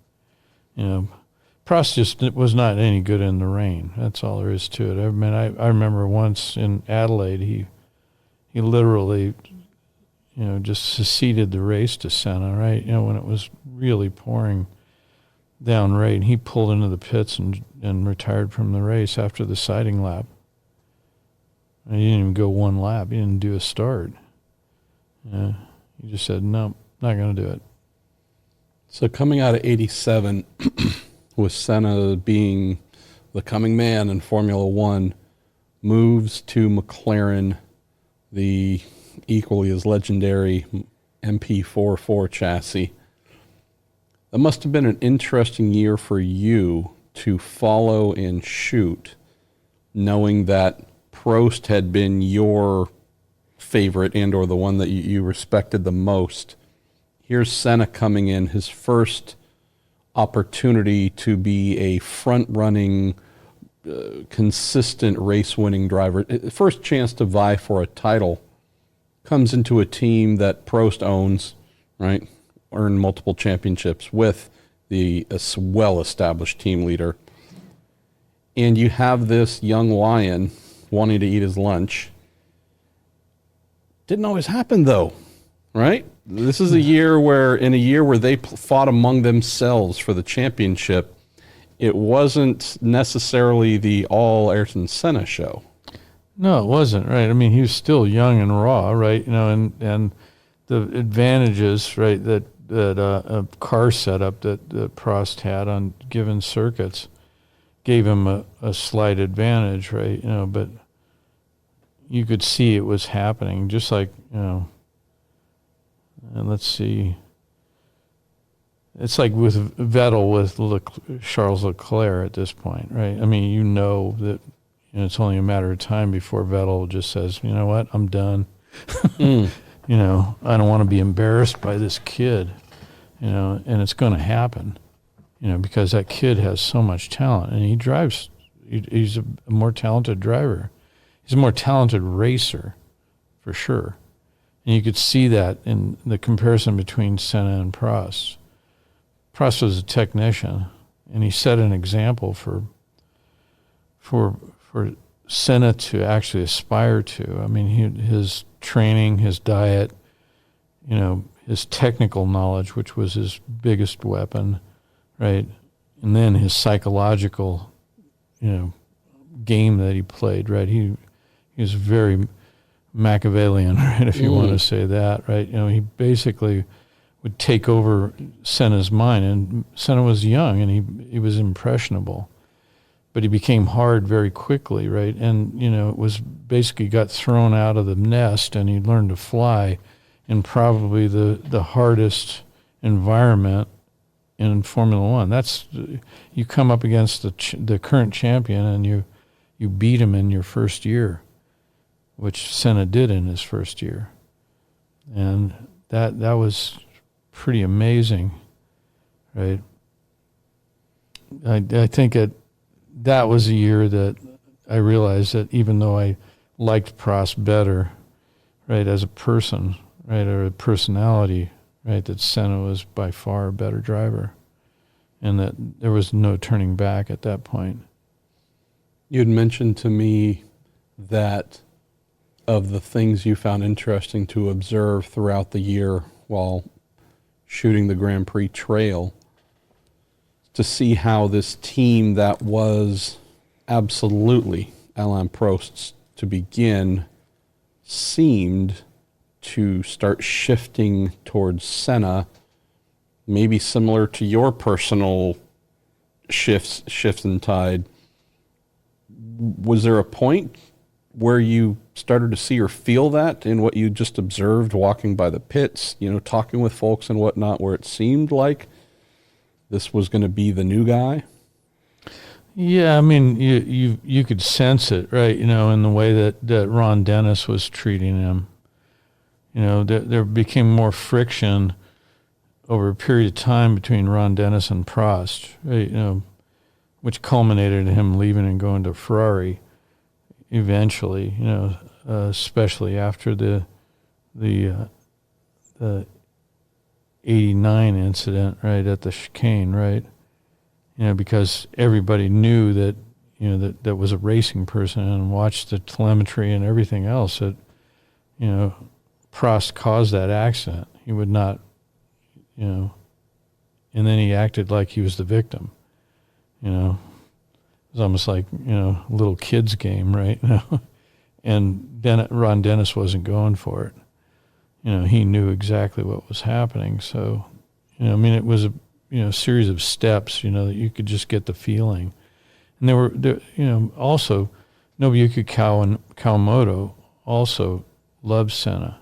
Prost just was not any good in the rain. That's all there is to it. I mean, I remember once in Adelaide, he literally, just seceded the race to Senna, right? When it was really pouring down rain, he pulled into the pits and retired from the race after the siding lap. And he didn't even go one lap. He didn't do a start. He just said, no, not going to do it. So coming out of 87, with Senna being the coming man in Formula One, moves to McLaren, the equally as legendary MP44 chassis. That must have been an interesting year for you to follow and shoot, knowing that Prost had been your favorite and or the one that you respected the most. Here's Senna coming in, his first opportunity to be a front-running, consistent race-winning driver. First chance to vie for a title. Comes into a team that Prost owns, right? Earned multiple championships with the well-established team leader. And you have this young lion wanting to eat his lunch. Didn't always happen, though, right? This is a year where they fought among themselves for the championship, it wasn't necessarily the all Ayrton Senna show. No, it wasn't, right? I mean, he was still young and raw, right? And the advantages, right, that a car setup that Prost had on given circuits gave him a slight advantage, right? But you could see it was happening, just like, and let's see. It's like with Vettel with Charles Leclerc at this point, right? I mean, that it's only a matter of time before Vettel just says, you know what, I'm done. I don't want to be embarrassed by this kid, and it's going to happen, because that kid has so much talent, and he drives. He's a more talented driver. He's a more talented racer, for sure. And you could see that in the comparison between Senna and Prost. Prost was a technician, and he set an example for Senna to actually aspire to. I mean, his training, his diet, his technical knowledge, which was his biggest weapon, right? And then his psychological, game that he played, right? He was very Machiavellian, right, if you want to say that, right? He basically would take over Senna's mind, and Senna was young, and he was impressionable. But he became hard very quickly, right? And, it was basically got thrown out of the nest, and he learned to fly in probably the hardest environment in Formula One. That's, you come up against the current champion, and you beat him in your first year, which Senna did in his first year. And that was pretty amazing, right? I think that was a year that I realized that even though I liked Prost better, right, as a person, right, or a personality, right, that Senna was by far a better driver, and that there was no turning back at that point. You had mentioned to me that of the things you found interesting to observe throughout the year while shooting the Grand Prix trail, to see how this team that was absolutely Alain Prost's to begin seemed to start shifting towards Senna, maybe similar to your personal shifts in tide. Was there a point where you started to see or feel that in what you just observed walking by the pits, talking with folks and whatnot, where it seemed like this was going to be the new guy? Yeah, I mean, you could sense it, right, in the way that Ron Dennis was treating him. There became more friction over a period of time between Ron Dennis and Prost, right, which culminated in him leaving and going to Ferrari eventually, especially after the 89 incident, right, at the chicane, right? Because everybody knew that, that was a racing person and watched the telemetry and everything else that, Prost caused that accident. He would not, and then he acted like he was the victim, It was almost like, a little kid's game, right? And Ron Dennis wasn't going for it. He knew exactly what was happening. So, it was a series of steps, that you could just get the feeling. And there were, also, Nobuyuki Kawamoto also loved Senna.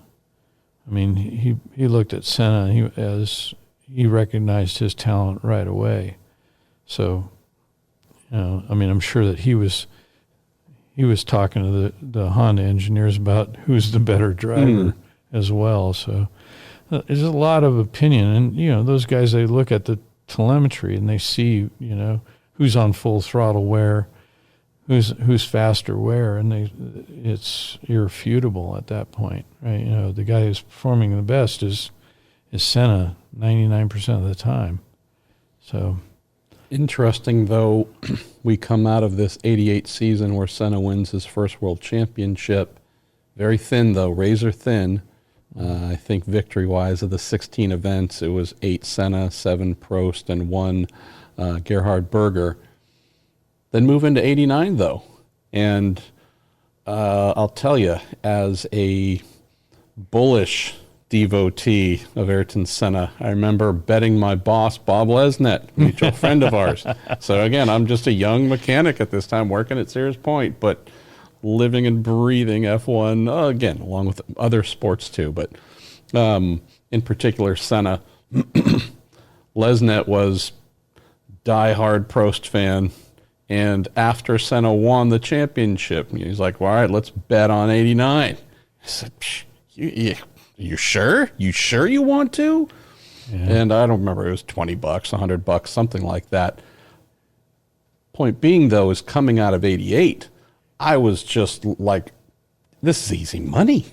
I mean, he looked at Senna as he recognized his talent right away. So, I'm sure that he was talking to the Honda engineers about who's the better driver as well. So there's a lot of opinion, and those guys, they look at the telemetry and they see who's on full throttle where, who's faster where, and it's irrefutable at that point, right? The guy who's performing the best is Senna 99% of the time. So interesting, though, we come out of this 88 season where Senna wins his first world championship. Very thin, though, razor thin. I think victory-wise of the 16 events, it was 8 Senna, 7 Prost, and 1 Gerhard Berger. Then move into 89, though. And I'll tell you, as a bullish devotee of Ayrton Senna, I remember betting my boss, Bob Lesnett, mutual friend of ours. So again, I'm just a young mechanic at this time working at Sears Point, but living and breathing F1, again, along with other sports too, but in particular, Senna. Lesnet was diehard Prost fan, and after Senna won the championship, he's like, well, all right, let's bet on 89. I said, you sure? You sure you want to? Yeah. And I don't remember, it was $20, $100, something like that. Point being, though, is coming out of 88, I was just like, this is easy money.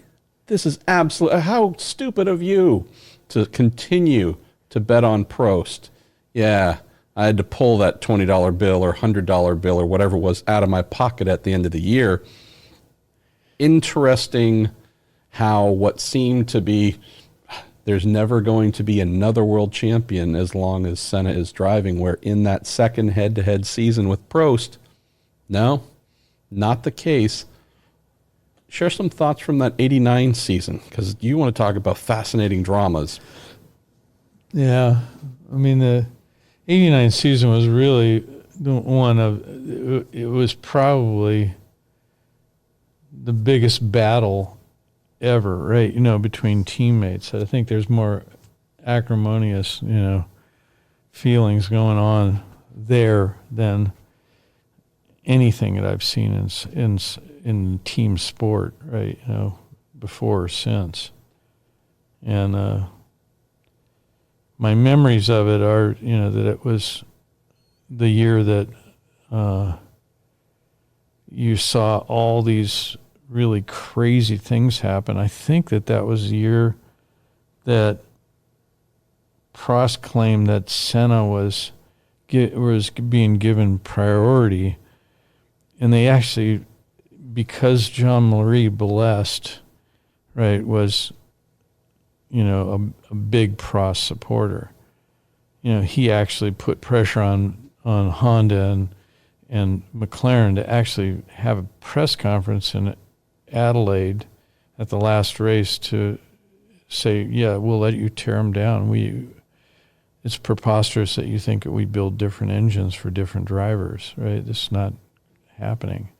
This is absolute. How stupid of you to continue to bet on Prost. Yeah, I had to pull that $20 bill or $100 bill or whatever it was out of my pocket at the end of the year. Interesting how what seemed to be, there's never going to be another world champion as long as Senna is driving, where in that second head-to-head season with Prost, no, not the case. Share some thoughts from that 89 season, because you want to talk about fascinating dramas. Yeah, I mean, the 89 season was really one of, it was probably the biggest battle ever, right? Between teammates. I think there's more acrimonious, feelings going on there than anything that I've seen in team sport, right? Before or since. And my memories of it are, that it was the year that you saw all these really crazy things happen. I think that was the year that Prost claimed that Senna was being given priority, and they actually, because Jean-Marie Balest, right, was a big Prost supporter. He actually put pressure on Honda and McLaren to actually have a press conference in Adelaide at the last race to say, yeah, we'll let you tear them down. It's preposterous that you think that we build different engines for different drivers, right? This is not happening.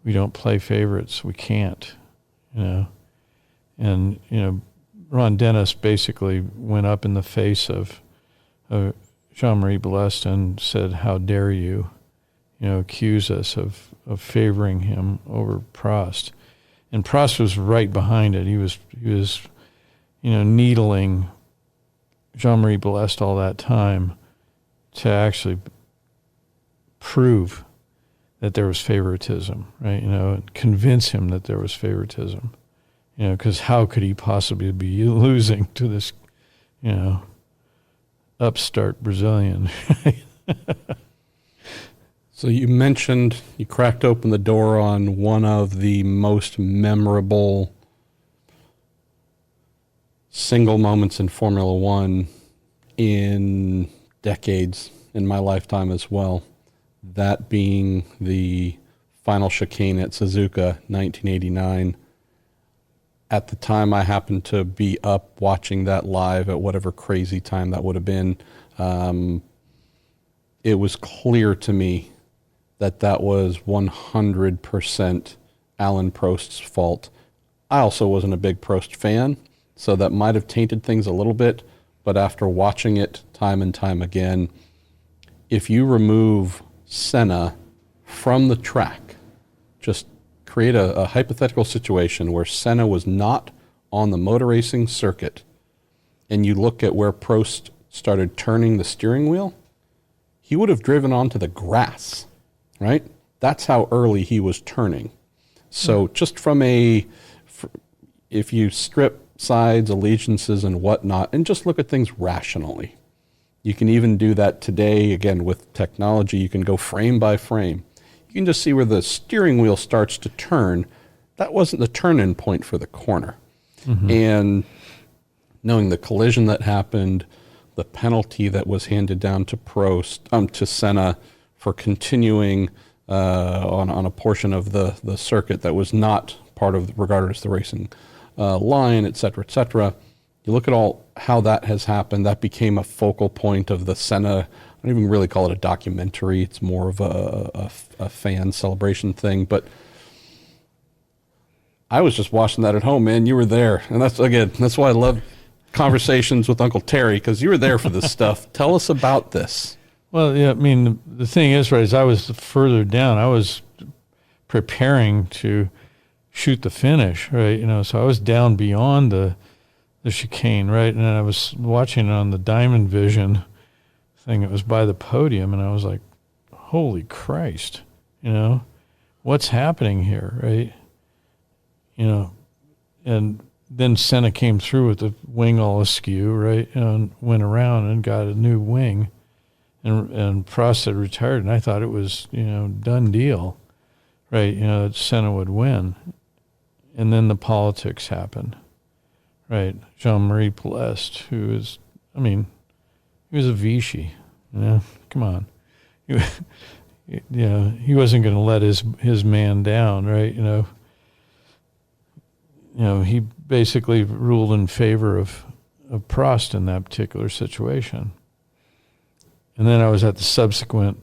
We don't play favorites. We can't, And, Ron Dennis basically went up in the face of Jean-Marie Balest and said, how dare you, accuse us of favoring him over Prost. And Prost was right behind it. He was needling Jean-Marie Balest all that time to actually prove that there was favoritism, right? And convince him that there was favoritism, because how could he possibly be losing to this, upstart Brazilian? So you mentioned you cracked open the door on one of the most memorable single moments in Formula One in decades, in my lifetime as well. That being the final chicane at Suzuka, 1989. At the time, I happened to be up watching that live at whatever crazy time that would have been. It was clear to me that was 100% Alan Prost's fault. I also wasn't a big Prost fan, so that might have tainted things a little bit, but after watching it time and time again, if you remove Senna from the track, just create a hypothetical situation where Senna was not on the motor racing circuit, and you look at where Prost started turning the steering wheel, he would have driven onto the grass, right? That's how early he was turning. So just from if you strip sides, allegiances, and whatnot, and just look at things rationally, you can even do that today, again, with technology. You can go frame by frame. You can just see where the steering wheel starts to turn. That wasn't the turn-in point for the corner. Mm-hmm. And knowing the collision that happened, the penalty that was handed down to to Senna for continuing on a portion of the circuit that was not part of, regarded as the racing line, et cetera, et cetera. You look at how that has happened. That became a focal point of the Senna. I don't even really call it a documentary. It's more of a fan celebration thing. But I was just watching that at home, man. You were there. And that's why I love conversations with Uncle Terry, because you were there for this stuff. Tell us about this. Well, yeah, I mean, the thing is, right, as I was further down, I was preparing to shoot the finish, right? So I was down beyond the chicane, right? And I was watching it on the Diamond Vision thing. It was by the podium, and I was like, holy Christ, what's happening here, right? And then Senna came through with the wing all askew, right? And went around and got a new wing, and Prost had retired, and I thought it was, done deal, right? That Senna would win. And then the politics happened, right? Jean-Marie Pelest, who is, he was a Vichy, come on. He wasn't going to let his man down, right? He basically ruled in favor of Prost in that particular situation. And then I was at the subsequent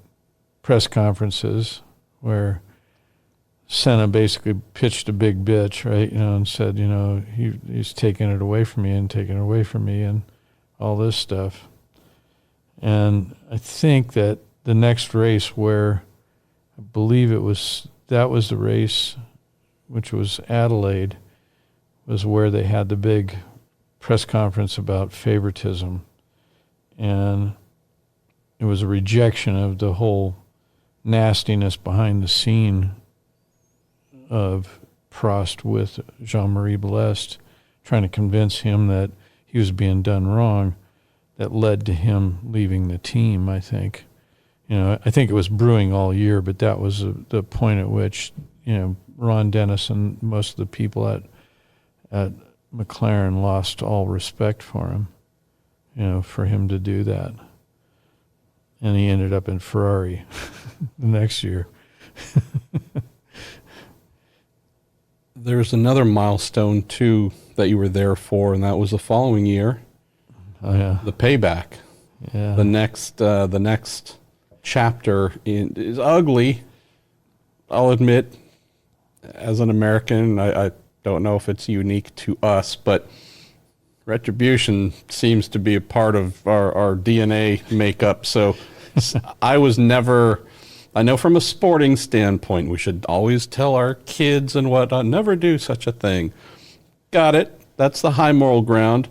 press conferences where Senna basically pitched a big bitch, right? And said, he's taking it away from me and all this stuff. And I think that the next race where I believe that was the race, which was Adelaide, was where they had the big press conference about favoritism. And it was a rejection of the whole nastiness behind the scene of Prost with Jean-Marie Pelest, trying to convince him that he was being done wrong, that led to him leaving the team, I think. I think it was brewing all year, but that was the point at which, Ron Dennis and most of the people at McLaren lost all respect for him, for him to do that. And he ended up in Ferrari the next year. There's another milestone, too, that you were there for, and that was the following year. Oh, yeah. The payback. Yeah. The next chapter is ugly, I'll admit. As an American, I don't know if it's unique to us, but retribution seems to be a part of our DNA makeup. So I know from a sporting standpoint, we should always tell our kids and whatnot, never do such a thing. Got it. That's the high moral ground.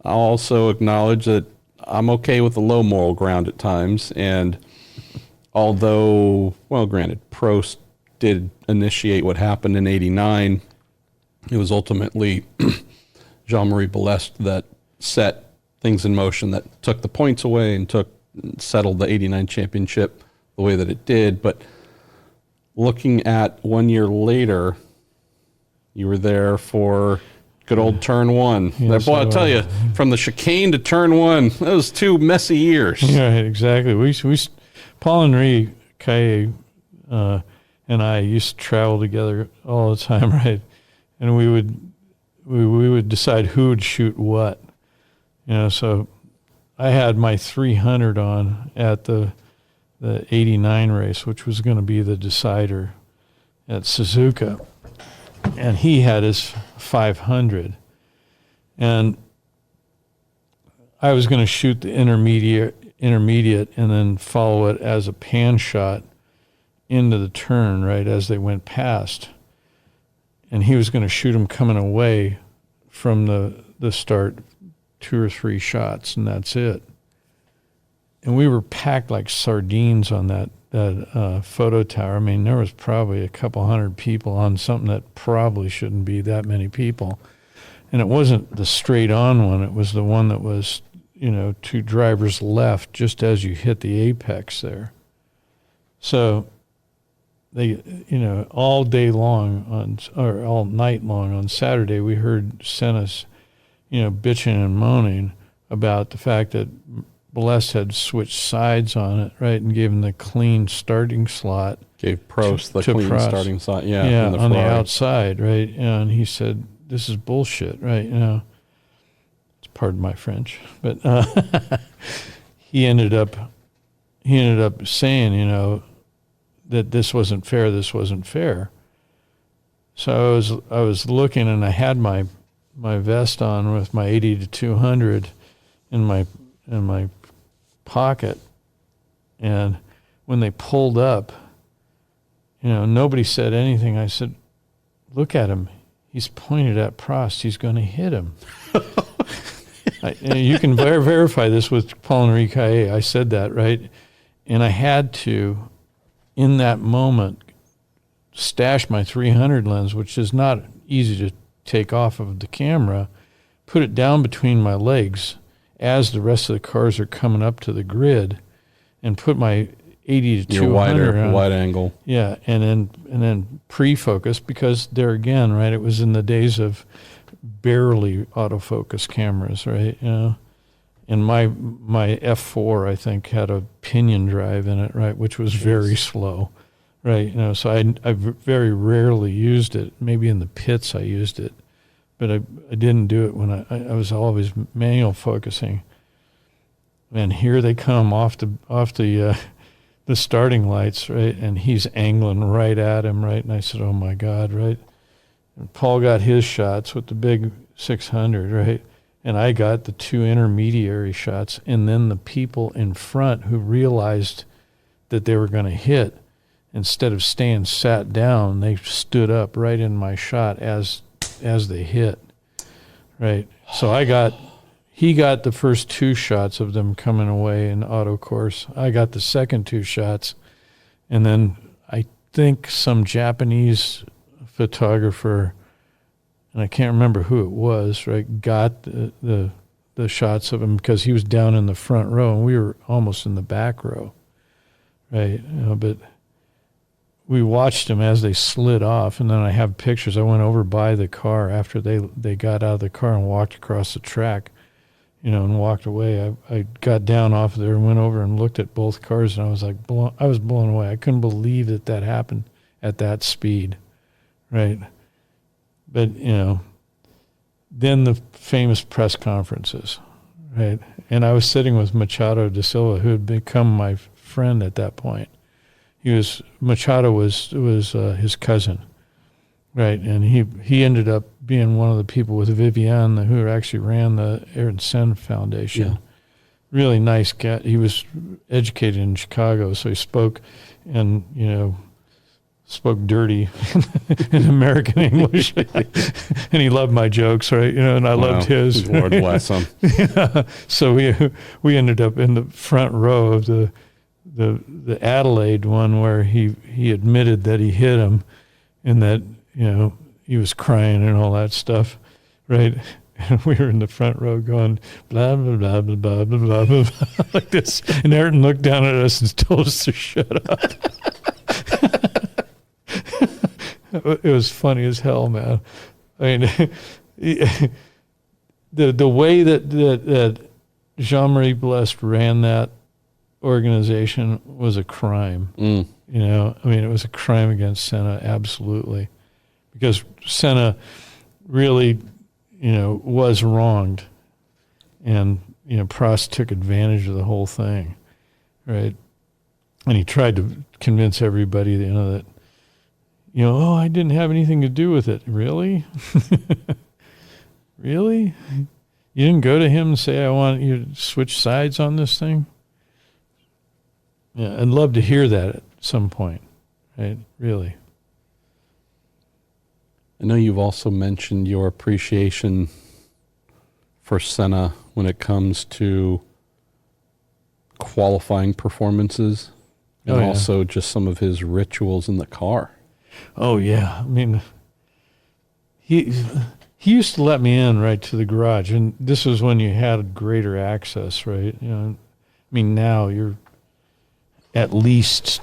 I'll also acknowledge that I'm okay with the low moral ground at times. And although, well, granted, Prost did initiate what happened in '89, it was ultimately Jean-Marie Pelest that set things in motion that took the points away and settled the '89 championship the way that it did. But looking at 1 year later, you were there for good old turn one. Yes, Boy, I'll tell you, from the chicane to turn one, those 2 messy years. Yeah, exactly. We Paul-Henri Caillet and I used to travel together all the time, right? And we would decide who would shoot what. So I had my 300 on at the 89 race, which was going to be the decider at Suzuka. And he had his 500. And I was going to shoot the intermediate and then follow it as a pan shot into the turn, right, as they went past. And he was going to shoot them coming away from the start, 2 or 3 shots, and that's it. And we were packed like sardines on that photo tower. I mean, there was probably a couple hundred people on something that probably shouldn't be that many people. And it wasn't the straight on one. It was the one that was, 2 drivers left just as you hit the apex there. So they, all day long or all night long on Saturday, we heard Senna's, bitching and moaning about the fact that Pelest had switched sides on it, right, and gave him the clean starting slot. Gave Prost the clean starting slot, yeah, in the on the Ferrari. outside, right? And he said, "This is bullshit," right? It's pardon my French, but he ended up saying, that this wasn't fair. So I was looking, and I had my vest on with my 80 to 200 in my pocket, and when they pulled up, nobody said anything. I said, "Look at him. He's pointed at Prost. He's going to hit him." You can verify this with Paul Enrique. I said that, right? And I had to, in that moment, stash my 300 lens, which is not easy to take off of the camera, put it down between my legs as the rest of the cars are coming up to the grid, and put my 80 to 200 on. Wide angle. Yeah, and then pre-focus, because there again, right, it was in the days of barely autofocus cameras, right? And my F4, I think, had a pinion drive in it, right, which was very slow, right? So I very rarely used it. Maybe in the pits I used it, but I didn't do it when I was always manual focusing. And here they come off the starting lights, right? And he's angling right at him, right? And I said, "Oh my God," right? And Paul got his shots with the big 600, right? And I got the two intermediary shots. And then the people in front who realized that they were going to hit, instead of staying sat down, they stood up right in my shot as they hit, right? So he got the first two shots of them coming away in auto course. I got the second two shots. And then I think some Japanese photographer, and I can't remember who it was, right, got the shots of him because he was down in the front row and we were almost in the back row, right? But we watched them as they slid off, and then I have pictures. I went over by the car after they got out of the car and walked across the track, and walked away. I got down off there and went over and looked at both cars, and I was like, I was blown away. I couldn't believe that happened at that speed, right? But, then the famous press conferences, right? And I was sitting with Machado da Silva, who had become my friend at that point. Machado was his cousin, right? And he ended up being one of the people with Vivian who actually ran the Ayrton Senna Foundation. Yeah. Really nice guy. He was educated in Chicago, so he spoke and, spoke dirty in American English. And he loved my jokes, right? And I loved his. Lord bless him. Yeah. So we ended up in the front row of the Adelaide one, where he admitted that he hit him and that, he was crying and all that stuff, right? And we were in the front row going, blah, blah, blah, blah, blah, blah, blah, blah, like this. And Ayrton looked down at us and told us to shut up. It was funny as hell, man. I mean, the way that Jean-Marie Blest ran that organization was a crime. I mean, it was a crime against Senna, absolutely. Because Senna really, was wronged. And, Prost took advantage of the whole thing, right? And he tried to convince everybody, that, I didn't have anything to do with it. Really? Really? You didn't go to him and say, I want you to switch sides on this thing? Yeah, I'd love to hear that at some point, right? Really. I know you've also mentioned your appreciation for Senna when it comes to qualifying performances and also just some of his rituals in the car. Oh, yeah. I mean, he used to let me in right to the garage, and this was when you had greater access, right? I mean, now you're at least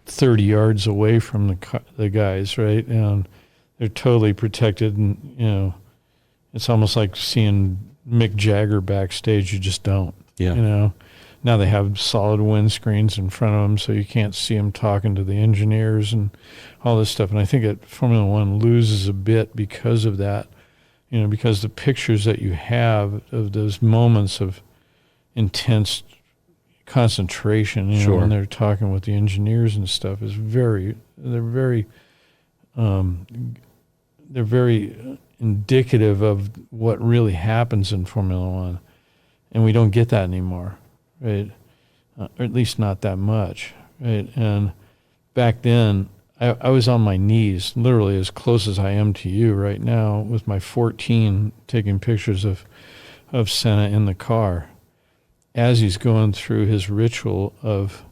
30 yards away from the guys, right? And they're totally protected, and, it's almost like seeing Mick Jagger backstage. You just don't, Now they have solid windscreens in front of them, so you can't see them talking to the engineers and all this stuff. And I think that Formula One loses a bit because of that, because the pictures that you have of those moments of intense concentration, when they're talking with the engineers and stuff, they're very they're very indicative of what really happens in Formula One, and we don't get that anymore, right? Or at least not that much, right? And back then, I was on my knees, literally as close as I am to you right now, with my 14, taking pictures of Senna in the car as he's going through his ritual of,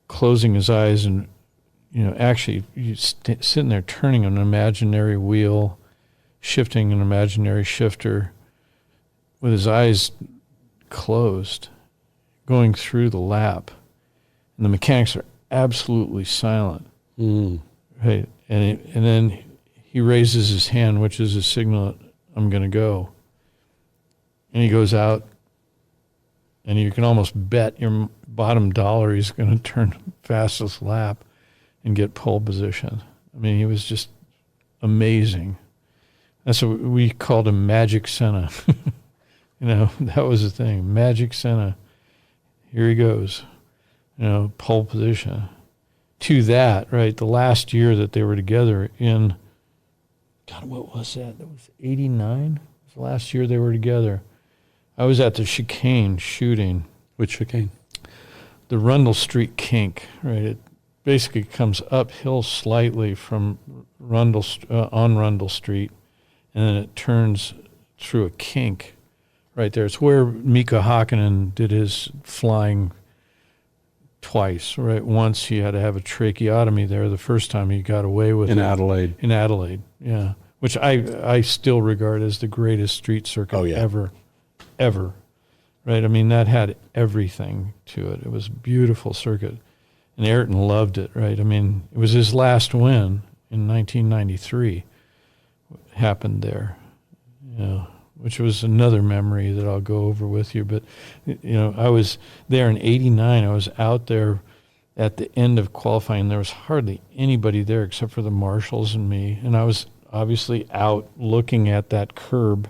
closing his eyes and, actually sitting there turning an imaginary wheel, shifting an imaginary shifter with his eyes closed, going through the lap. And the mechanics are absolutely silent. Right? And then he raises his hand, which is a signal that I'm going to go. And he goes out, and you can almost bet your bottom dollar he's going to turn fastest lap and get pole position. I mean, he was just amazing. That's what we called him, Magic Senna. That was the thing, Magic Senna. Here he goes, pole position. To that, right, the last year that they were together in, God, what was that? That was 89? It was the last year they were together. I was at the chicane shooting. Which chicane? The Rundle Street kink, right? It basically comes uphill slightly from on Rundle Street, and then it turns through a kink right there. It's where Mika Hakkinen did his flying twice, right? Once he had to have a tracheotomy there. The first time he got away with it. Adelaide. In Adelaide, yeah. Which I still regard as the greatest street circuit ever. Right? I mean, that had everything to it. It was a beautiful circuit. And Ayrton loved it, right? I mean, it was his last win in 1993. Happened there, which was another memory that I'll go over with you. But, I was there in 89. I was out there at the end of qualifying. There was hardly anybody there except for the marshals and me. And I was obviously out looking at that curb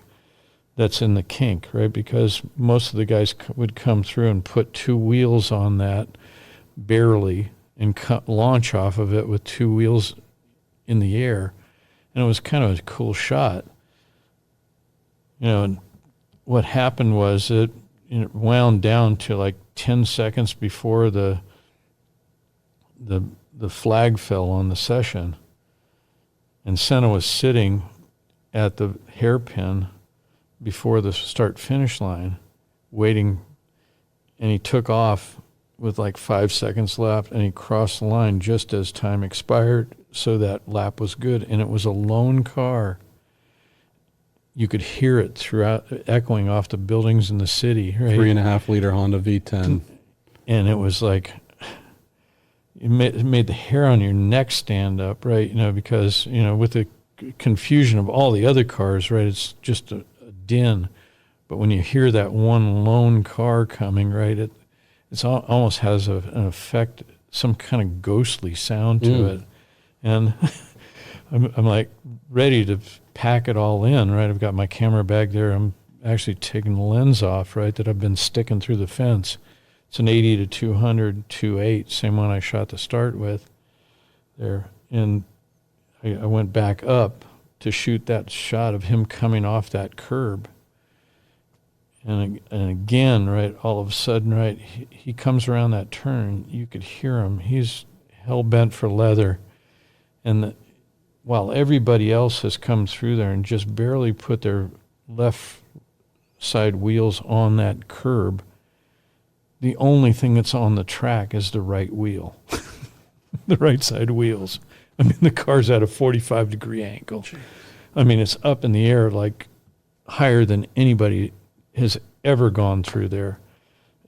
that's in the kink, right? Because most of the guys would come through and put two wheels on that barely and launch off of it with two wheels in the air. And it was kind of a cool shot. And what happened was it wound down to like 10 seconds before the flag fell on the session. And Senna was sitting at the hairpin before the start-finish line, waiting, and he took off with like 5 seconds left, and he crossed the line just as time expired, so that lap was good. And it was a lone car. You could hear it throughout, echoing off the buildings in the city. Right? 3.5 liter Honda V10. And it was like, it made the hair on your neck stand up, right? Because, with the confusion of all the other cars, right, it's just a din. But when you hear that one lone car coming, right, it's almost has an effect, some kind of ghostly sound to it. And I'm like ready to pack it all in, right? I've got my camera bag there. I'm actually taking the lens off, right, that I've been sticking through the fence. It's an 80 to 200 2.8, same one I shot the start with there. And I went back up to shoot that shot of him coming off that curb. And again, right, all of a sudden, right, he comes around that turn. You could hear him. He's hell-bent for leather. And while everybody else has come through there and just barely put their left side wheels on that curb, the only thing that's on the track is the right wheel, the right side wheels. I mean, the car's at a 45-degree angle. Jeez. I mean, it's up in the air like higher than anybody has ever gone through there,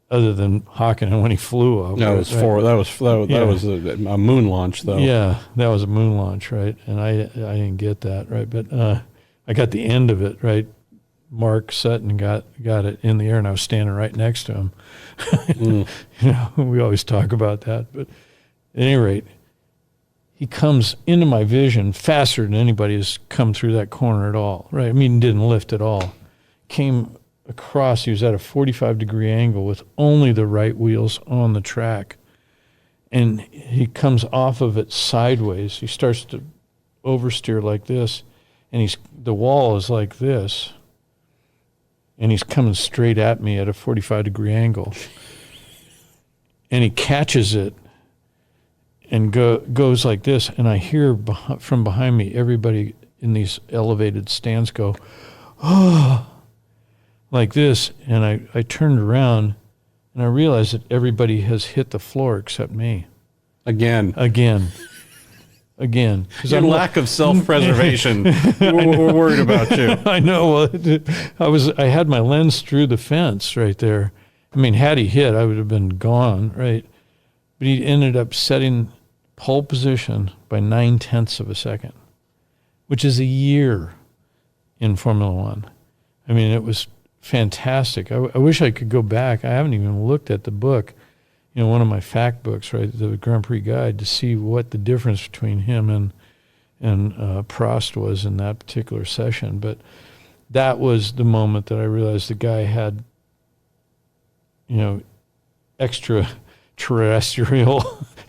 other than Hakkinen when he flew up. No, it was right? That was a moon launch, though. Yeah, that was a moon launch, right? And I didn't get that, right? But I got the end of it, right? Mark Sutton got it in the air, and I was standing right next to him. We always talk about that, but at any rate, he comes into my vision faster than anybody has come through that corner at all, right? I mean, didn't lift at all. Came across, he was at a 45-degree angle with only the right wheels on the track. And he comes off of it sideways. He starts to oversteer like this, and the wall is like this, and he's coming straight at me at a 45-degree angle. And he catches it and goes like this, and I hear from behind me everybody in these elevated stands go, oh, like this. And I turned around, and I realized that everybody has hit the floor except me. Again. Your lack of self-preservation. We're worried about you. I know. Well, I had my lens through the fence right there. I mean, had he hit, I would have been gone, right? But he ended up setting pole position by 0.9 of a second, which is a year in Formula One. I mean, it was fantastic. I wish I could go back. I haven't even looked at the book, one of my fact books, right, the Grand Prix Guide, to see what the difference between him and Prost was in that particular session. But that was the moment that I realized the guy had, extraterrestrial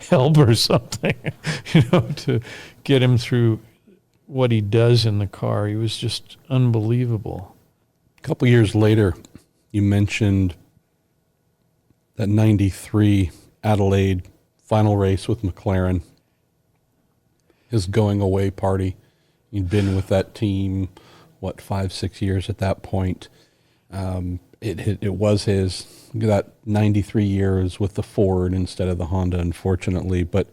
help or something, to get him through what he does in the car. He was just unbelievable. A couple years later, you mentioned that 93 Adelaide final race with McLaren, his going away party. You'd been with that team, 5-6 years at that point. It was his, that 93 years with the Ford instead of the Honda, unfortunately. But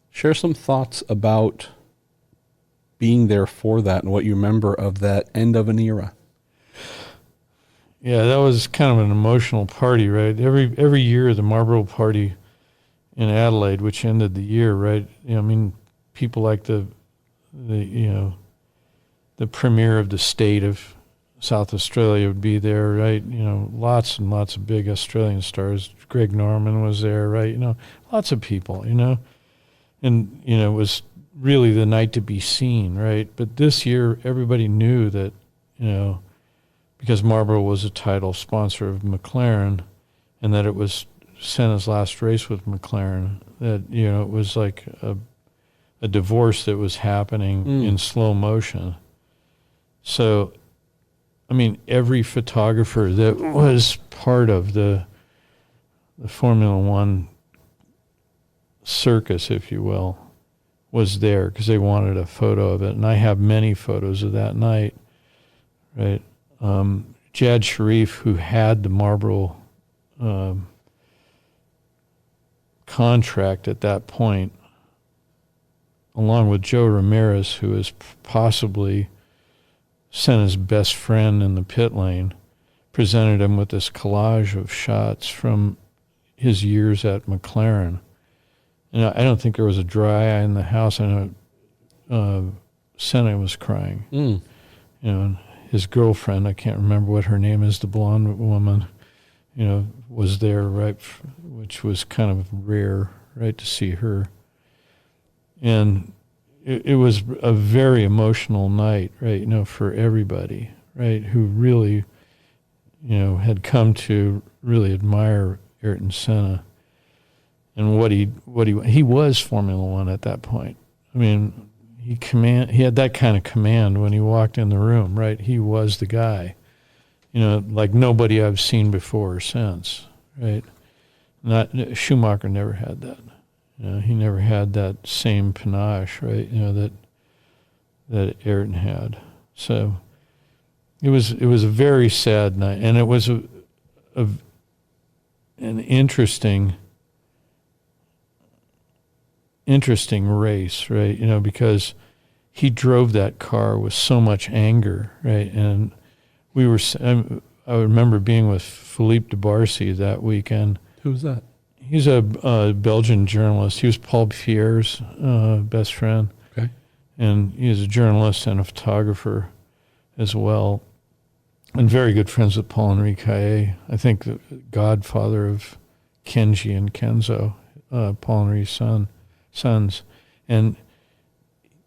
share some thoughts about being there for that and what you remember of that end of an era. Yeah, that was kind of an emotional party, right? Every year, the Marlboro party in Adelaide, which ended the year, right? People like the premier of the state of South Australia would be there, right? Lots and lots of big Australian stars. Greg Norman was there, right? Lots of people, and it was really the night to be seen, right? But this year, everybody knew that, because Marlboro was a title sponsor of McLaren, and that it was Senna's last race with McLaren, that, it was like a divorce that was happening in slow motion. So, every photographer that was part of the Formula One circus, if you will, was there because they wanted a photo of it. And I have many photos of that night, right? Jad Sharif, who had the Marlboro contract at that point, along with Joe Ramirez, who is possibly Senna's best friend in the pit lane, presented him with this collage of shots from his years at McLaren. And I don't think there was a dry eye in the house. I know Senna was crying. And his girlfriend, I can't remember what her name is, the blonde woman, was there, right, which was kind of rare, right, to see her. And it was a very emotional night, right, for everybody, right, who really, had come to really admire Ayrton Senna and what he was Formula One at that point. He had that kind of command when he walked in the room, right? He was the guy, like nobody I've seen before or since, right? Schumacher never had that. He never had that same panache, right? That Ayrton had. So it was a very sad night, and it was an interesting race, right? Because he drove that car with so much anger, right? And I remember being with Philippe de Barcy that weekend. Who's that? He's a Belgian journalist. He was Paul Pierre's best friend. Okay. And he is a journalist and a photographer as well. And very good friends with Paul-Henri Caillet. I think the godfather of Kenji and Kenzo, Paul-Henri's sons. And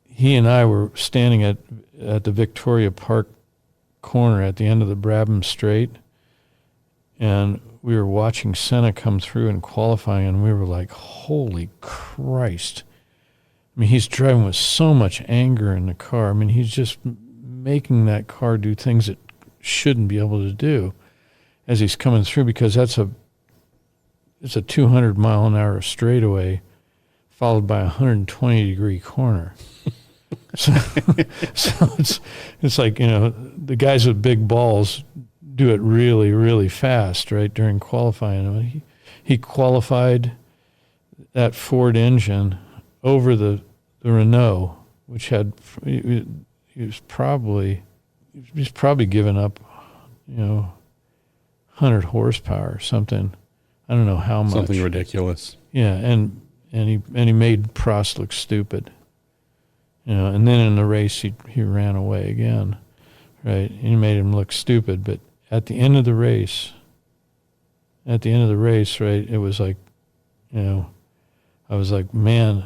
he and I were standing at the Victoria Park corner at the end of the Brabham Straight, and we were watching Senna come through in qualifying, and we were like, holy Christ. I mean, he's driving with so much anger in the car. I mean, he's just making that car do things it shouldn't be able to do as he's coming through, because it's a 200-mile-an-hour straightaway followed by a 120-degree corner. so it's like, the guys with big balls do it really, really fast, right, during qualifying. He qualified that Ford engine over the Renault, which had, he was probably given up, 100 horsepower or something. I don't know how much. Something ridiculous. Yeah, and he made Prost look stupid. And then in the race he ran away again, right? He made him look stupid, but at the end of the race, right, it was like, I was like, man,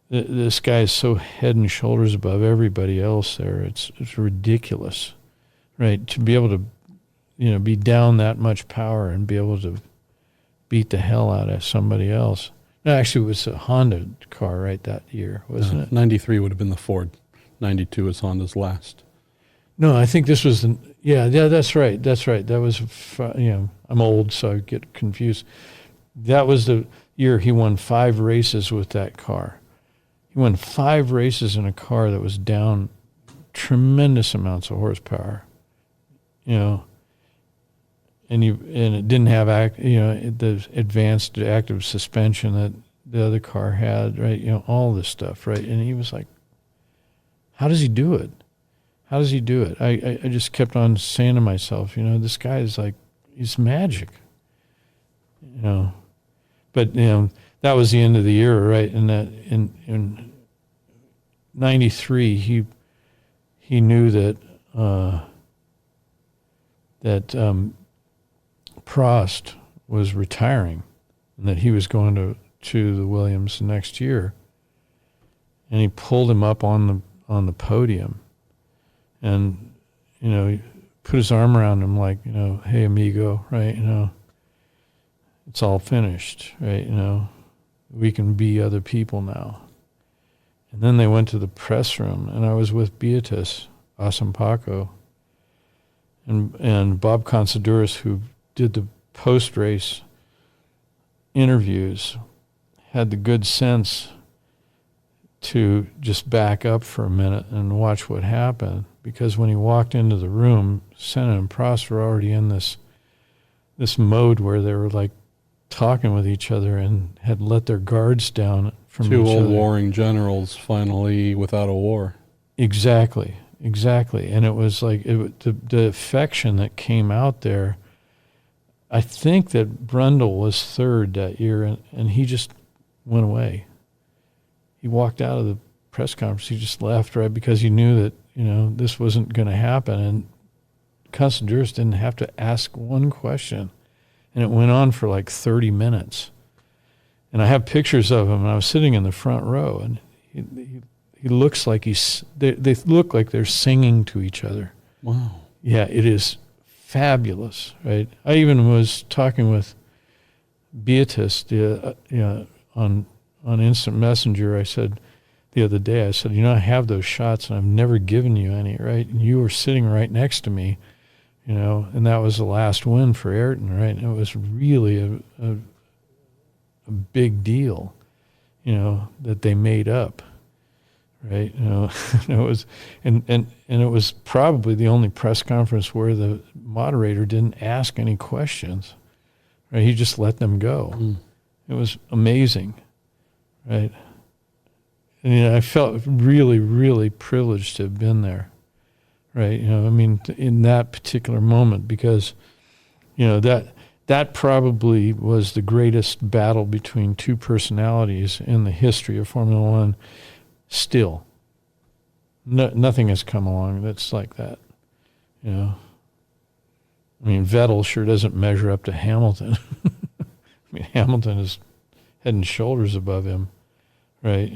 this guy is so head and shoulders above everybody else there. It's ridiculous, right? To be able to, be down that much power and be able to beat the hell out of somebody else. No, actually, it was a Honda car, right, that year, wasn't it? 93 would have been the Ford. 92 was Honda's last. No, I think this was yeah, that's right. That was, I'm old, so I get confused. That was the year he won 5 races with that car. He won 5 races in a car that was down tremendous amounts of horsepower, and it didn't have the advanced active suspension that the other car had, right? All this stuff, right? And he was like, how does he do it? How does he do it? I just kept on saying to myself, this guy is like, he's magic, But that was the end of the era, right? And that in 93, he knew that Prost was retiring and that he was going to the Williams the next year, and he pulled him up on the podium, and he put his arm around him like, hey amigo, right? It's all finished, right? We can be other people now. And then they went to the press room, and I was with Beatriz Asampaco and Bob Considuris, who did the post-race interviews, had the good sense to just back up for a minute and watch what happened, because when he walked into the room, Senna and Prost were already in this mode where they were like talking with each other and had let their guards down from Two each old other. warring generals finally without a war. Exactly. And it was like the affection that came out there. I think that Brundle was third that year, and he just went away. He walked out of the press conference. He just left, right, because he knew that, this wasn't going to happen. And Considuris didn't have to ask one question. And it went on for like 30 minutes. And I have pictures of him, and I was sitting in the front row, and he looks like they look like they're singing to each other. Wow. Yeah, it is fabulous, right? I even was talking with Beatriz on Instant Messenger. I said the other day, I have those shots, and I've never given you any, right? And you were sitting right next to me, and that was the last win for Ayrton, right? And it was really a big deal, that they made up, right? It was, and it was probably the only press conference where the moderator didn't ask any questions, right? He just let them go. It was amazing, right? And I felt really, really privileged to have been there, right? In that particular moment, because, that probably was the greatest battle between two personalities in the history of Formula One. Still, nothing has come along that's like that. Vettel sure doesn't measure up to Hamilton. Hamilton is head and shoulders above him, right?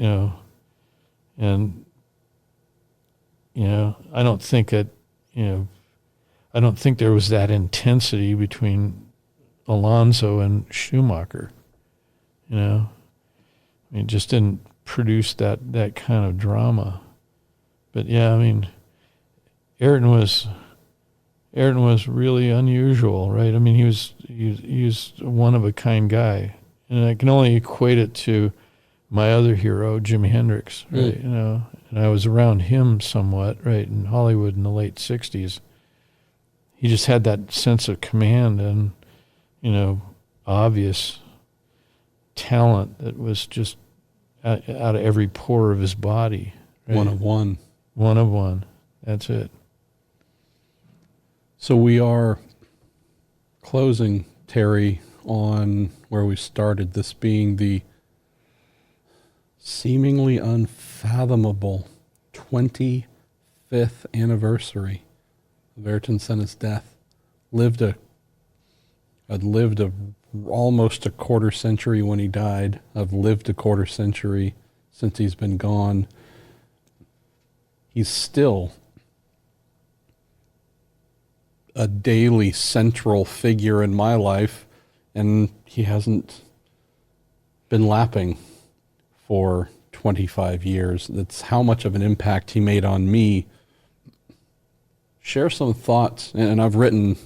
And I don't think that I don't think there was that intensity between Alonso and Schumacher. It just didn't produce that kind of drama. But yeah, I mean, Ayrton was really unusual, right? I mean, he was a one of a kind guy, and I can only equate it to my other hero, Jimi Hendrix, right? You know, and I was around him somewhat, right, in Hollywood in the late '60s. He just had that sense of command and, you know, obvious talent that was just out of every pore of his body. Right? One of one. One of one. That's it. So we are closing, Terry, on where we started, this being the seemingly unfathomable 25th anniversary of Ayrton Senna's death. I'd lived almost a quarter century when he died. I've lived a quarter century since he's been gone. He's still a daily central figure in my life, and he hasn't been lapping for 25 years. That's how much of an impact he made on me. Share some thoughts, and I've written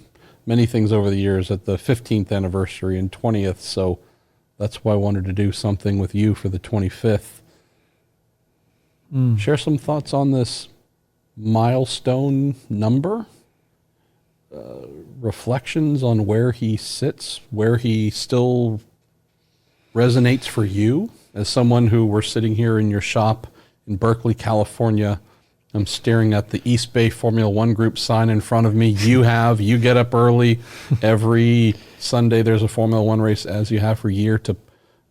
many things over the years at the 15th anniversary and 20th, so that's why I wanted to do something with you for the 25th. Share some thoughts on this milestone number, reflections on where he sits, where he still resonates for you. As someone who, we're sitting here in your shop in Berkeley, California, I'm staring at the East Bay Formula One Group sign in front of me. You get up early. Every Sunday there's a Formula One race, as you have for a year, to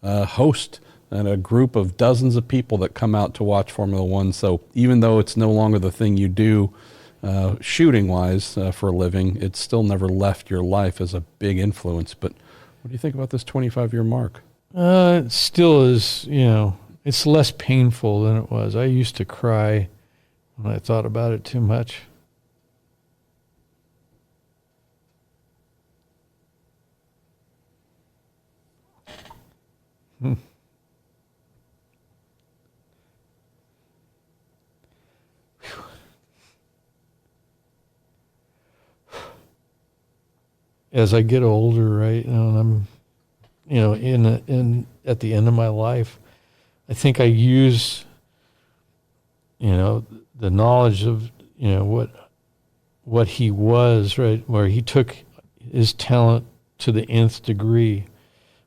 host and a group of dozens of people that come out to watch Formula One. So even though it's no longer the thing you do shooting-wise for a living, it's still never left your life as a big influence. But what do you think about this 25-year mark? It still is, you know, it's less painful than it was. I used to cry when I thought about it too much. As I get older, right, and I'm, you know, in at the end of my life, I think I use, you know, the knowledge of, you know, what he was, right, where he took his talent to the nth degree,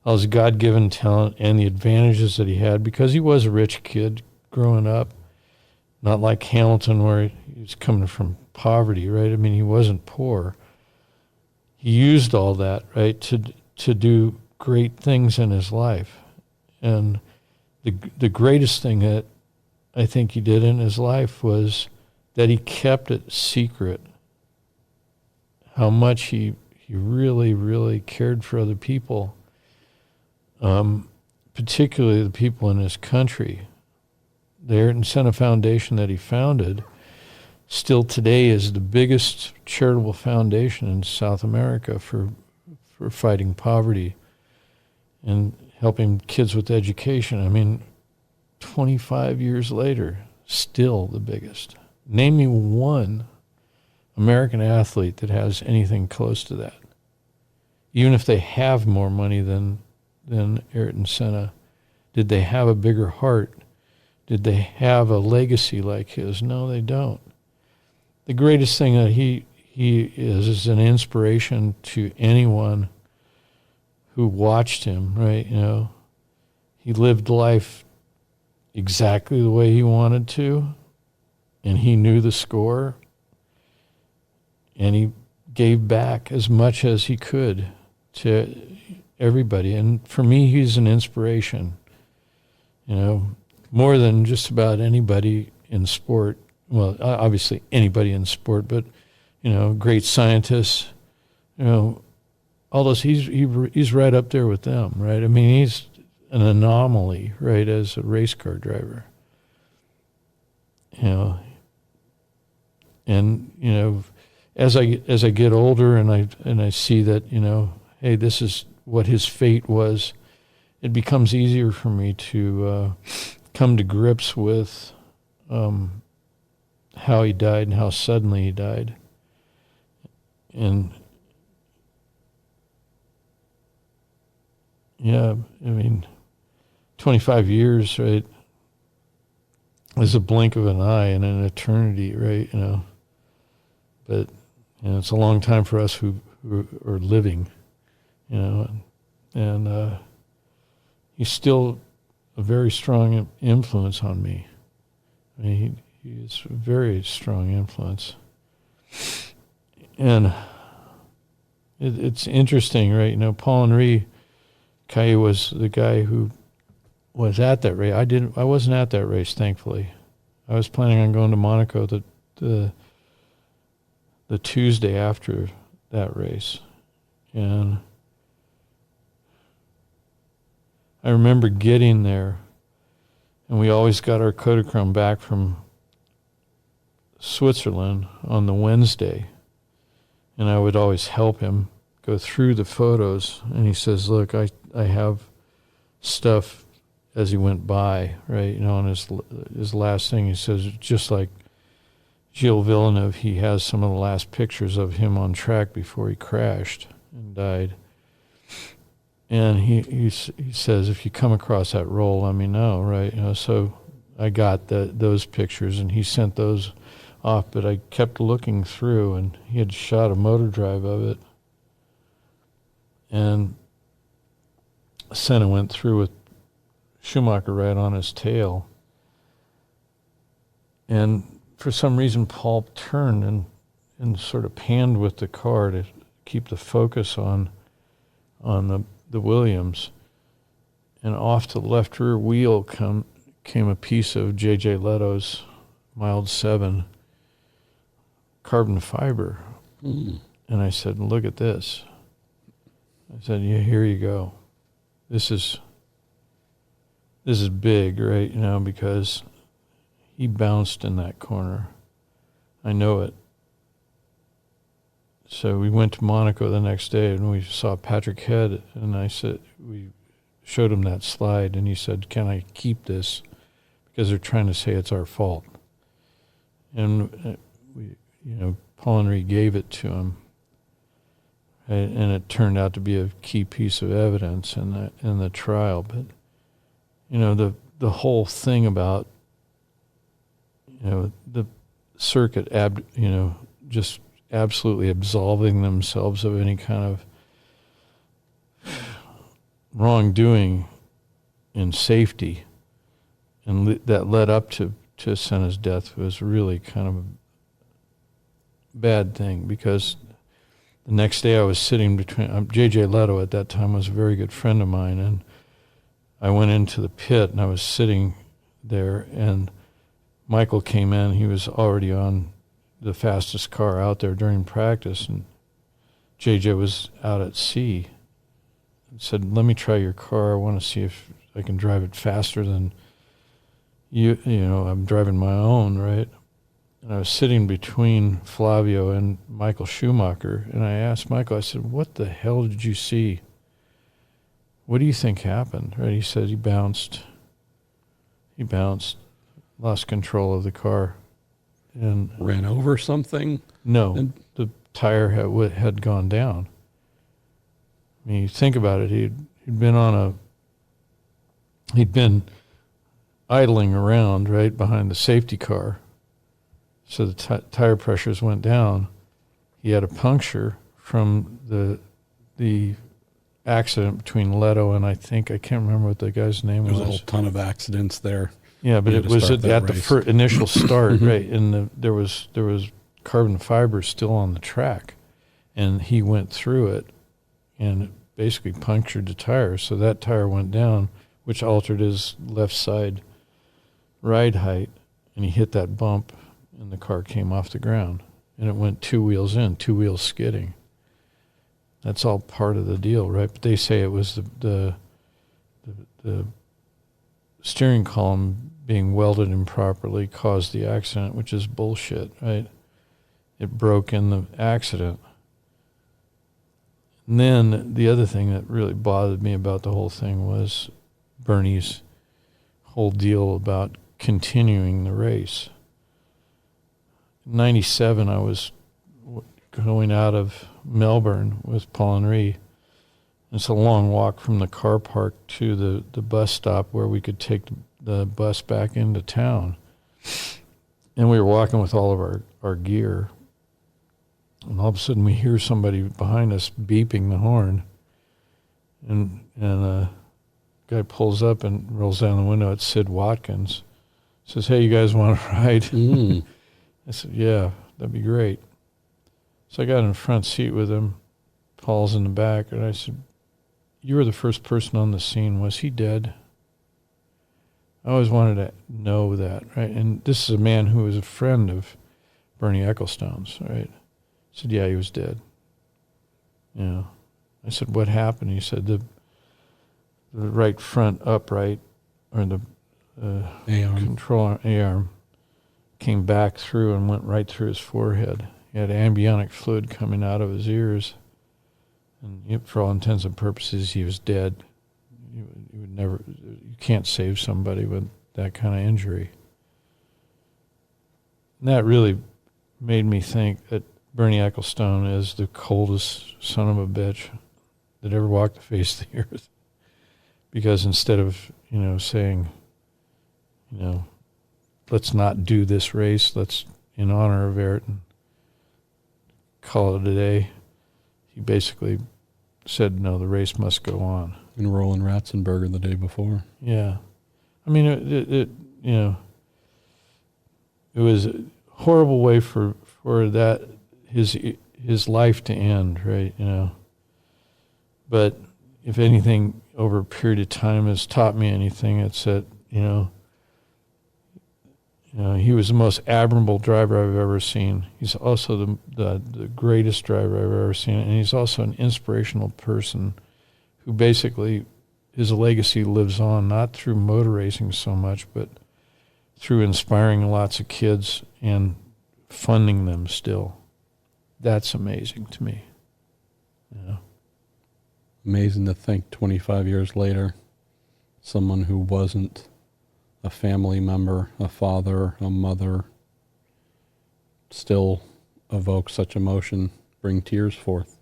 all his God-given talent and the advantages that he had, because he was a rich kid growing up, not like Hamilton where he was coming from poverty, right? I mean, he wasn't poor. He used all that, right, to do great things in his life. And the greatest thing that I think he did in his life was that he kept it secret, how much he really, really cared for other people, particularly the people in his country. The Ayrton Senna Foundation that he founded still today is the biggest charitable foundation in South America for fighting poverty and helping kids with education. I mean, 25 years later, still the biggest. Name me one American athlete that has anything close to that. Even if they have more money than Ayrton Senna, did they have a bigger heart? Did they have a legacy like his? No, they don't. The greatest thing that he is an inspiration to anyone who watched him, right? You know, he lived life exactly the way he wanted to, and he knew the score, and he gave back as much as he could to everybody. And for me, he's an inspiration, you know, more than just about anybody in sport. Well, obviously anybody in sport, but, you know, great scientists, you know, all those, he's right up there with them, right? I mean, he's an anomaly, right, as a race car driver. You know, and, you know, as I get older and I see that, you know, hey, this is what his fate was, it becomes easier for me to come to grips with how he died and how suddenly he died. And yeah, I mean, 25 years, right, is a blink of an eye and an eternity, right, you know. But, you know, it's a long time for us who are living, you know, and he's still a very strong influence on me. I mean, he's a very strong influence. And it's interesting, right? You know, Paul Henri Caillou was the guy who was at that race. I wasn't at that race, thankfully. I was planning on going to Monaco the Tuesday after that race. And I remember getting there, and we always got our Kodachrome back from Switzerland on the Wednesday. And I would always help him go through the photos. And he says, look, I have stuff as he went by, right? You know, on his last thing, he says, just like Gilles Villeneuve, he has some of the last pictures of him on track before he crashed and died. And he says, if you come across that roll, let me know, right? You know, so I got those pictures, and he sent those off, but I kept looking through, and he had shot a motor drive of it. And Senna went through with Schumacher right on his tail. And for some reason, Paul turned and sort of panned with the car to keep the focus on the Williams. And off to the left rear wheel came a piece of J.J. Leto's Mild 7 carbon fiber. And I said, look at this. I said, yeah, here you go. This is big, right? You know, because he bounced in that corner. I know it. So we went to Monaco the next day, and we saw Patrick Head, and I said, we showed him that slide, and he said, can I keep this? Because they're trying to say it's our fault. And Paul Henri gave it to him, and it turned out to be a key piece of evidence in the trial. But you know, the whole thing about, you know, the circuit just absolutely absolving themselves of any kind of wrongdoing in safety, and that led up to Senna's death was really kind of a bad thing, because the next day I was sitting between J.J. Leto at that time was a very good friend of mine, and I went into the pit and I was sitting there, and Michael came in. He was already on the fastest car out there during practice, and J.J. was out at sea. He said, let me try your car. I want to see if I can drive it faster than you know, I'm driving my own, right? And I was sitting between Flavio and Michael Schumacher, and I asked Michael, I said, what the hell did you see? What do you think happened? Right? He said he bounced, lost control of the car. And ran over something? No, the tire had gone down. I mean, you think about it, he'd been idling around right behind the safety car. So the tire pressures went down. He had a puncture from the accident between Leto and I can't remember what the guy's name was. There was a whole ton of accidents there. Yeah, but it was at the initial start, right? And there was carbon fiber still on the track, and he went through it, and it basically punctured the tire. So that tire went down, which altered his left side ride height, and he hit that bump, and the car came off the ground, and it went two wheels skidding. That's all part of the deal, right? But they say it was the steering column being welded improperly caused the accident, which is bullshit, right? It broke in the accident. And then the other thing that really bothered me about the whole thing was Bernie's whole deal about continuing the race. In 97, I was going out of Melbourne with Paul and Ree. It's a long walk from the car park to the bus stop where we could take the bus back into town. And we were walking with all of our gear. And all of a sudden we hear somebody behind us beeping the horn. And a guy pulls up and rolls down the window. It's Sid Watkins. Says, "Hey, you guys want to ride?" Mm. I said, "Yeah, that'd be great." So I got in the front seat with him. Paul's in the back. And I said, "You were the first person on the scene. Was he dead?" I always wanted to know that, right? And this is a man who was a friend of Bernie Ecclestone's, right? I said, "Yeah, he was dead." Yeah. I said, "What happened?" He said, the right front upright, or the control A-arm, came back through and went right through his forehead. He had amniotic fluid coming out of his ears. And for all intents and purposes, he was dead. You would never, you can't save somebody with that kind of injury. And that really made me think that Bernie Ecclestone is the coldest son of a bitch that ever walked the face of the earth. Because instead of, saying, let's not do this race, let's, in honor of Ayrton, call it a day, he basically said, no, the race must go on. And Roland Ratzenberger the day before. Yeah. I mean, it was a horrible way for that, his life to end, right, But if anything, over a period of time has taught me anything, it's that, he was the most admirable driver I've ever seen. He's also the greatest driver I've ever seen, and he's also an inspirational person who basically, his legacy lives on, not through motor racing so much, but through inspiring lots of kids and funding them still. That's amazing to me. Amazing to think 25 years later, someone who wasn't a family member, a father, a mother, still evokes such emotion, bring tears forth.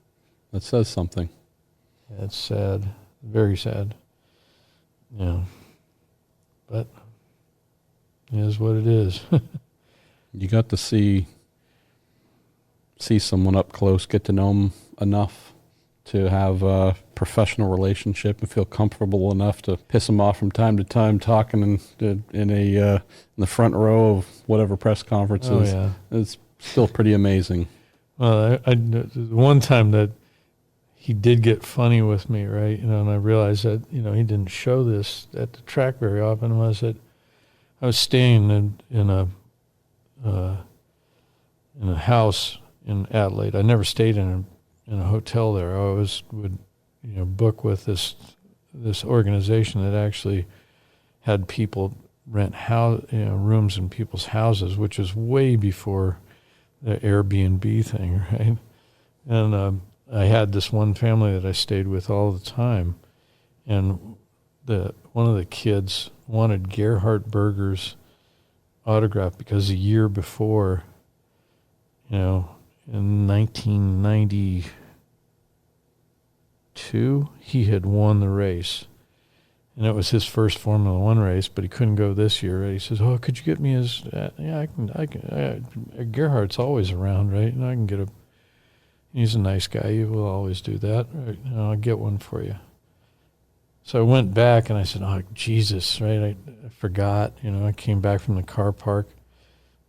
That says something. Yeah, it's sad, very sad. But it is what it is. You got to see someone up close, get to know them enough to have a professional relationship and feel comfortable enough to piss them off from time to time, talking in the front row of whatever press conferences. Oh, yeah. It's still pretty amazing. Well, I one time that he did get funny with me, right? And I realized that, he didn't show this at the track very often, was that I was staying in a house in Adelaide. I never stayed in a hotel there. I always would, book with this organization that actually had people rent rooms in people's houses, which is way before the Airbnb thing, right? And I had this one family that I stayed with all the time, and one of the kids wanted Gerhard Berger's autograph because a year before, in 1992, he had won the race. And it was his first Formula One race, but he couldn't go this year. Right? He says, "Oh, could you get me his?" Yeah, I can. Gerhard's always around, right? And I can get he's a nice guy. He will always do that. Right? And I'll get one for you. So I went back and I said, "Oh, Jesus, right? I forgot." I came back from the car park.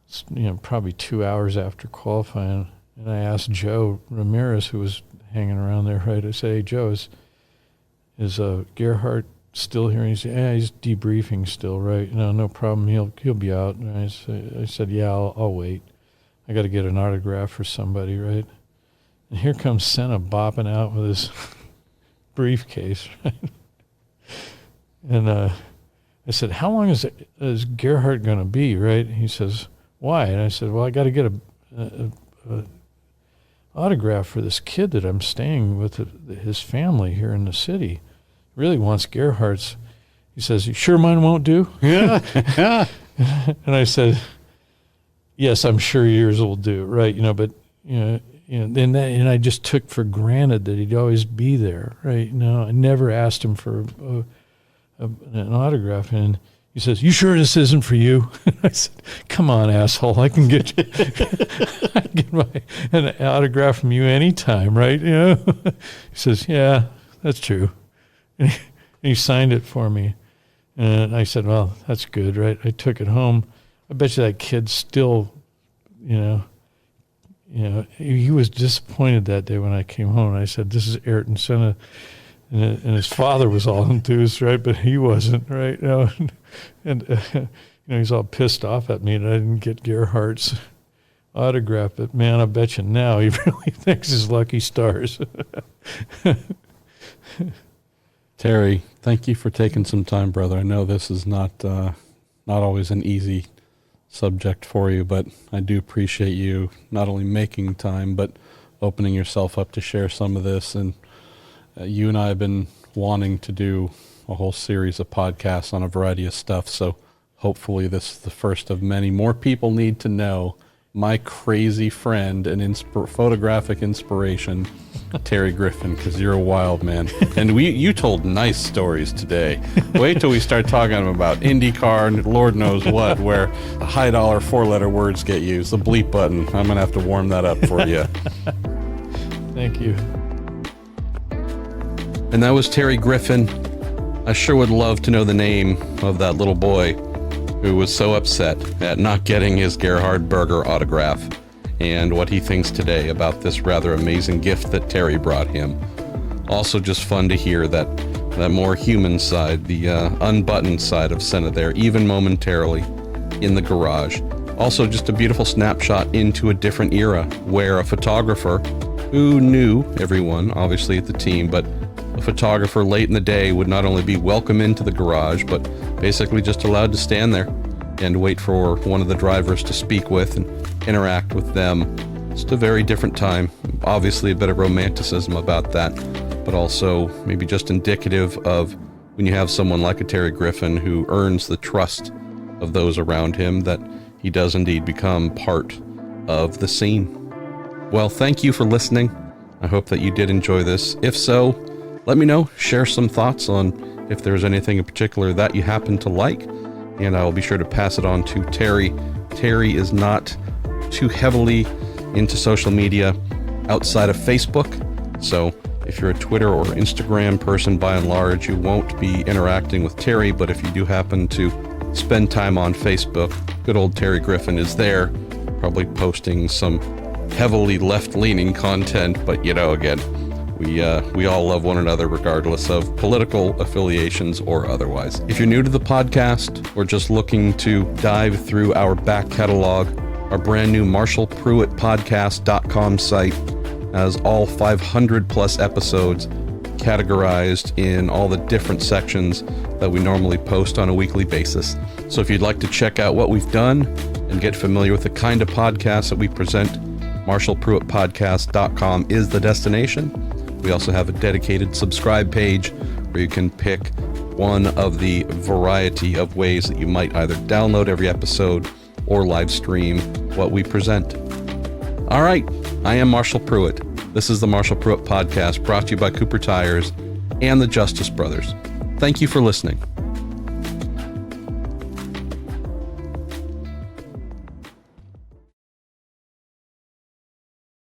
It's, probably 2 hours after qualifying. And I asked Joe Ramirez, who was hanging around there, right? I said, "Hey, Joe, is Gerhard still here?" And he said, "Yeah, he's debriefing still, right? No problem. He'll be out." And I said, "Yeah, I'll wait. I got to get an autograph for somebody, right?" And here comes Senna bopping out with his briefcase, right? And I said, "How long is Gerhard going to be, right?" He says, "Why?" And I said, "Well, I got to get a autograph for this kid that I'm staying with, his family here in the city. Really wants Gerhard's." He says, "You sure mine won't do?" Yeah. And I said, "Yes, I'm sure yours will do." Right. But, and I just took for granted that he'd always be there. Right. I never asked him for an autograph. And he says, "You sure this isn't for you?" I said, "Come on, asshole. I can get an autograph from you anytime, right?" He says, "Yeah, that's true." And he signed it for me. And I said, "Well, that's good, right?" I took it home. I bet you that kid still, he was disappointed that day when I came home. And I said, "This is Ayrton Senna." And his father was all enthused, right? But he wasn't, right? And he's all pissed off at me that I didn't get Gerhardt's autograph. But man, I bet you now he really thinks his lucky stars. Terry, thank you for taking some time, brother. I know this is not always an easy subject for you, but I do appreciate you not only making time, but opening yourself up to share some of this. And you and I have been wanting to do a whole series of podcasts on a variety of stuff, so hopefully this is the first of many. More people need to know my crazy friend and photographic inspiration, Terry Griffin, because you're a wild man. And you told nice stories today. Wait till we start talking about IndyCar and Lord knows what, where high dollar 4-letter words get used. The bleep button. I'm going to have to warm that up for you. Thank you. And that was Terry Griffin. I sure would love to know the name of that little boy who was so upset at not getting his Gerhard Berger autograph, and what he thinks today about this rather amazing gift that Terry brought him. Also just fun to hear that more human side, the unbuttoned side of Senna there, even momentarily, in the garage. Also just a beautiful snapshot into a different era where a photographer who knew everyone, obviously at the team, but a photographer late in the day would not only be welcome into the garage, but basically just allowed to stand there and wait for one of the drivers to speak with and interact with them. Just a very different time. Obviously a bit of romanticism about that, but also maybe just indicative of when you have someone like a Terry Griffin who earns the trust of those around him, that he does indeed become part of the scene. Well, thank you for listening. I hope that you did enjoy this. If so, let me know. Share some thoughts on if there's anything in particular that you happen to like, and I will be sure to pass it on to Terry. Terry is not too heavily into social media outside of Facebook, so if you're a Twitter or Instagram person, by and large, you won't be interacting with Terry, but if you do happen to spend time on Facebook, good old Terry Griffin is there, probably posting some heavily left-leaning content, but again, we all love one another regardless of political affiliations or otherwise. If you're new to the podcast or just looking to dive through our back catalog, our brand new MarshallPruittPodcast.com site has all 500 plus episodes categorized in all the different sections that we normally post on a weekly basis. So if you'd like to check out what we've done and get familiar with the kind of podcasts that we present, MarshallPruittPodcast.com is the destination. We also have a dedicated subscribe page where you can pick one of the variety of ways that you might either download every episode or live stream what we present. All right, I am Marshall Pruitt. This is the Marshall Pruitt Podcast, brought to you by Cooper Tires and the Justice Brothers. Thank you for listening.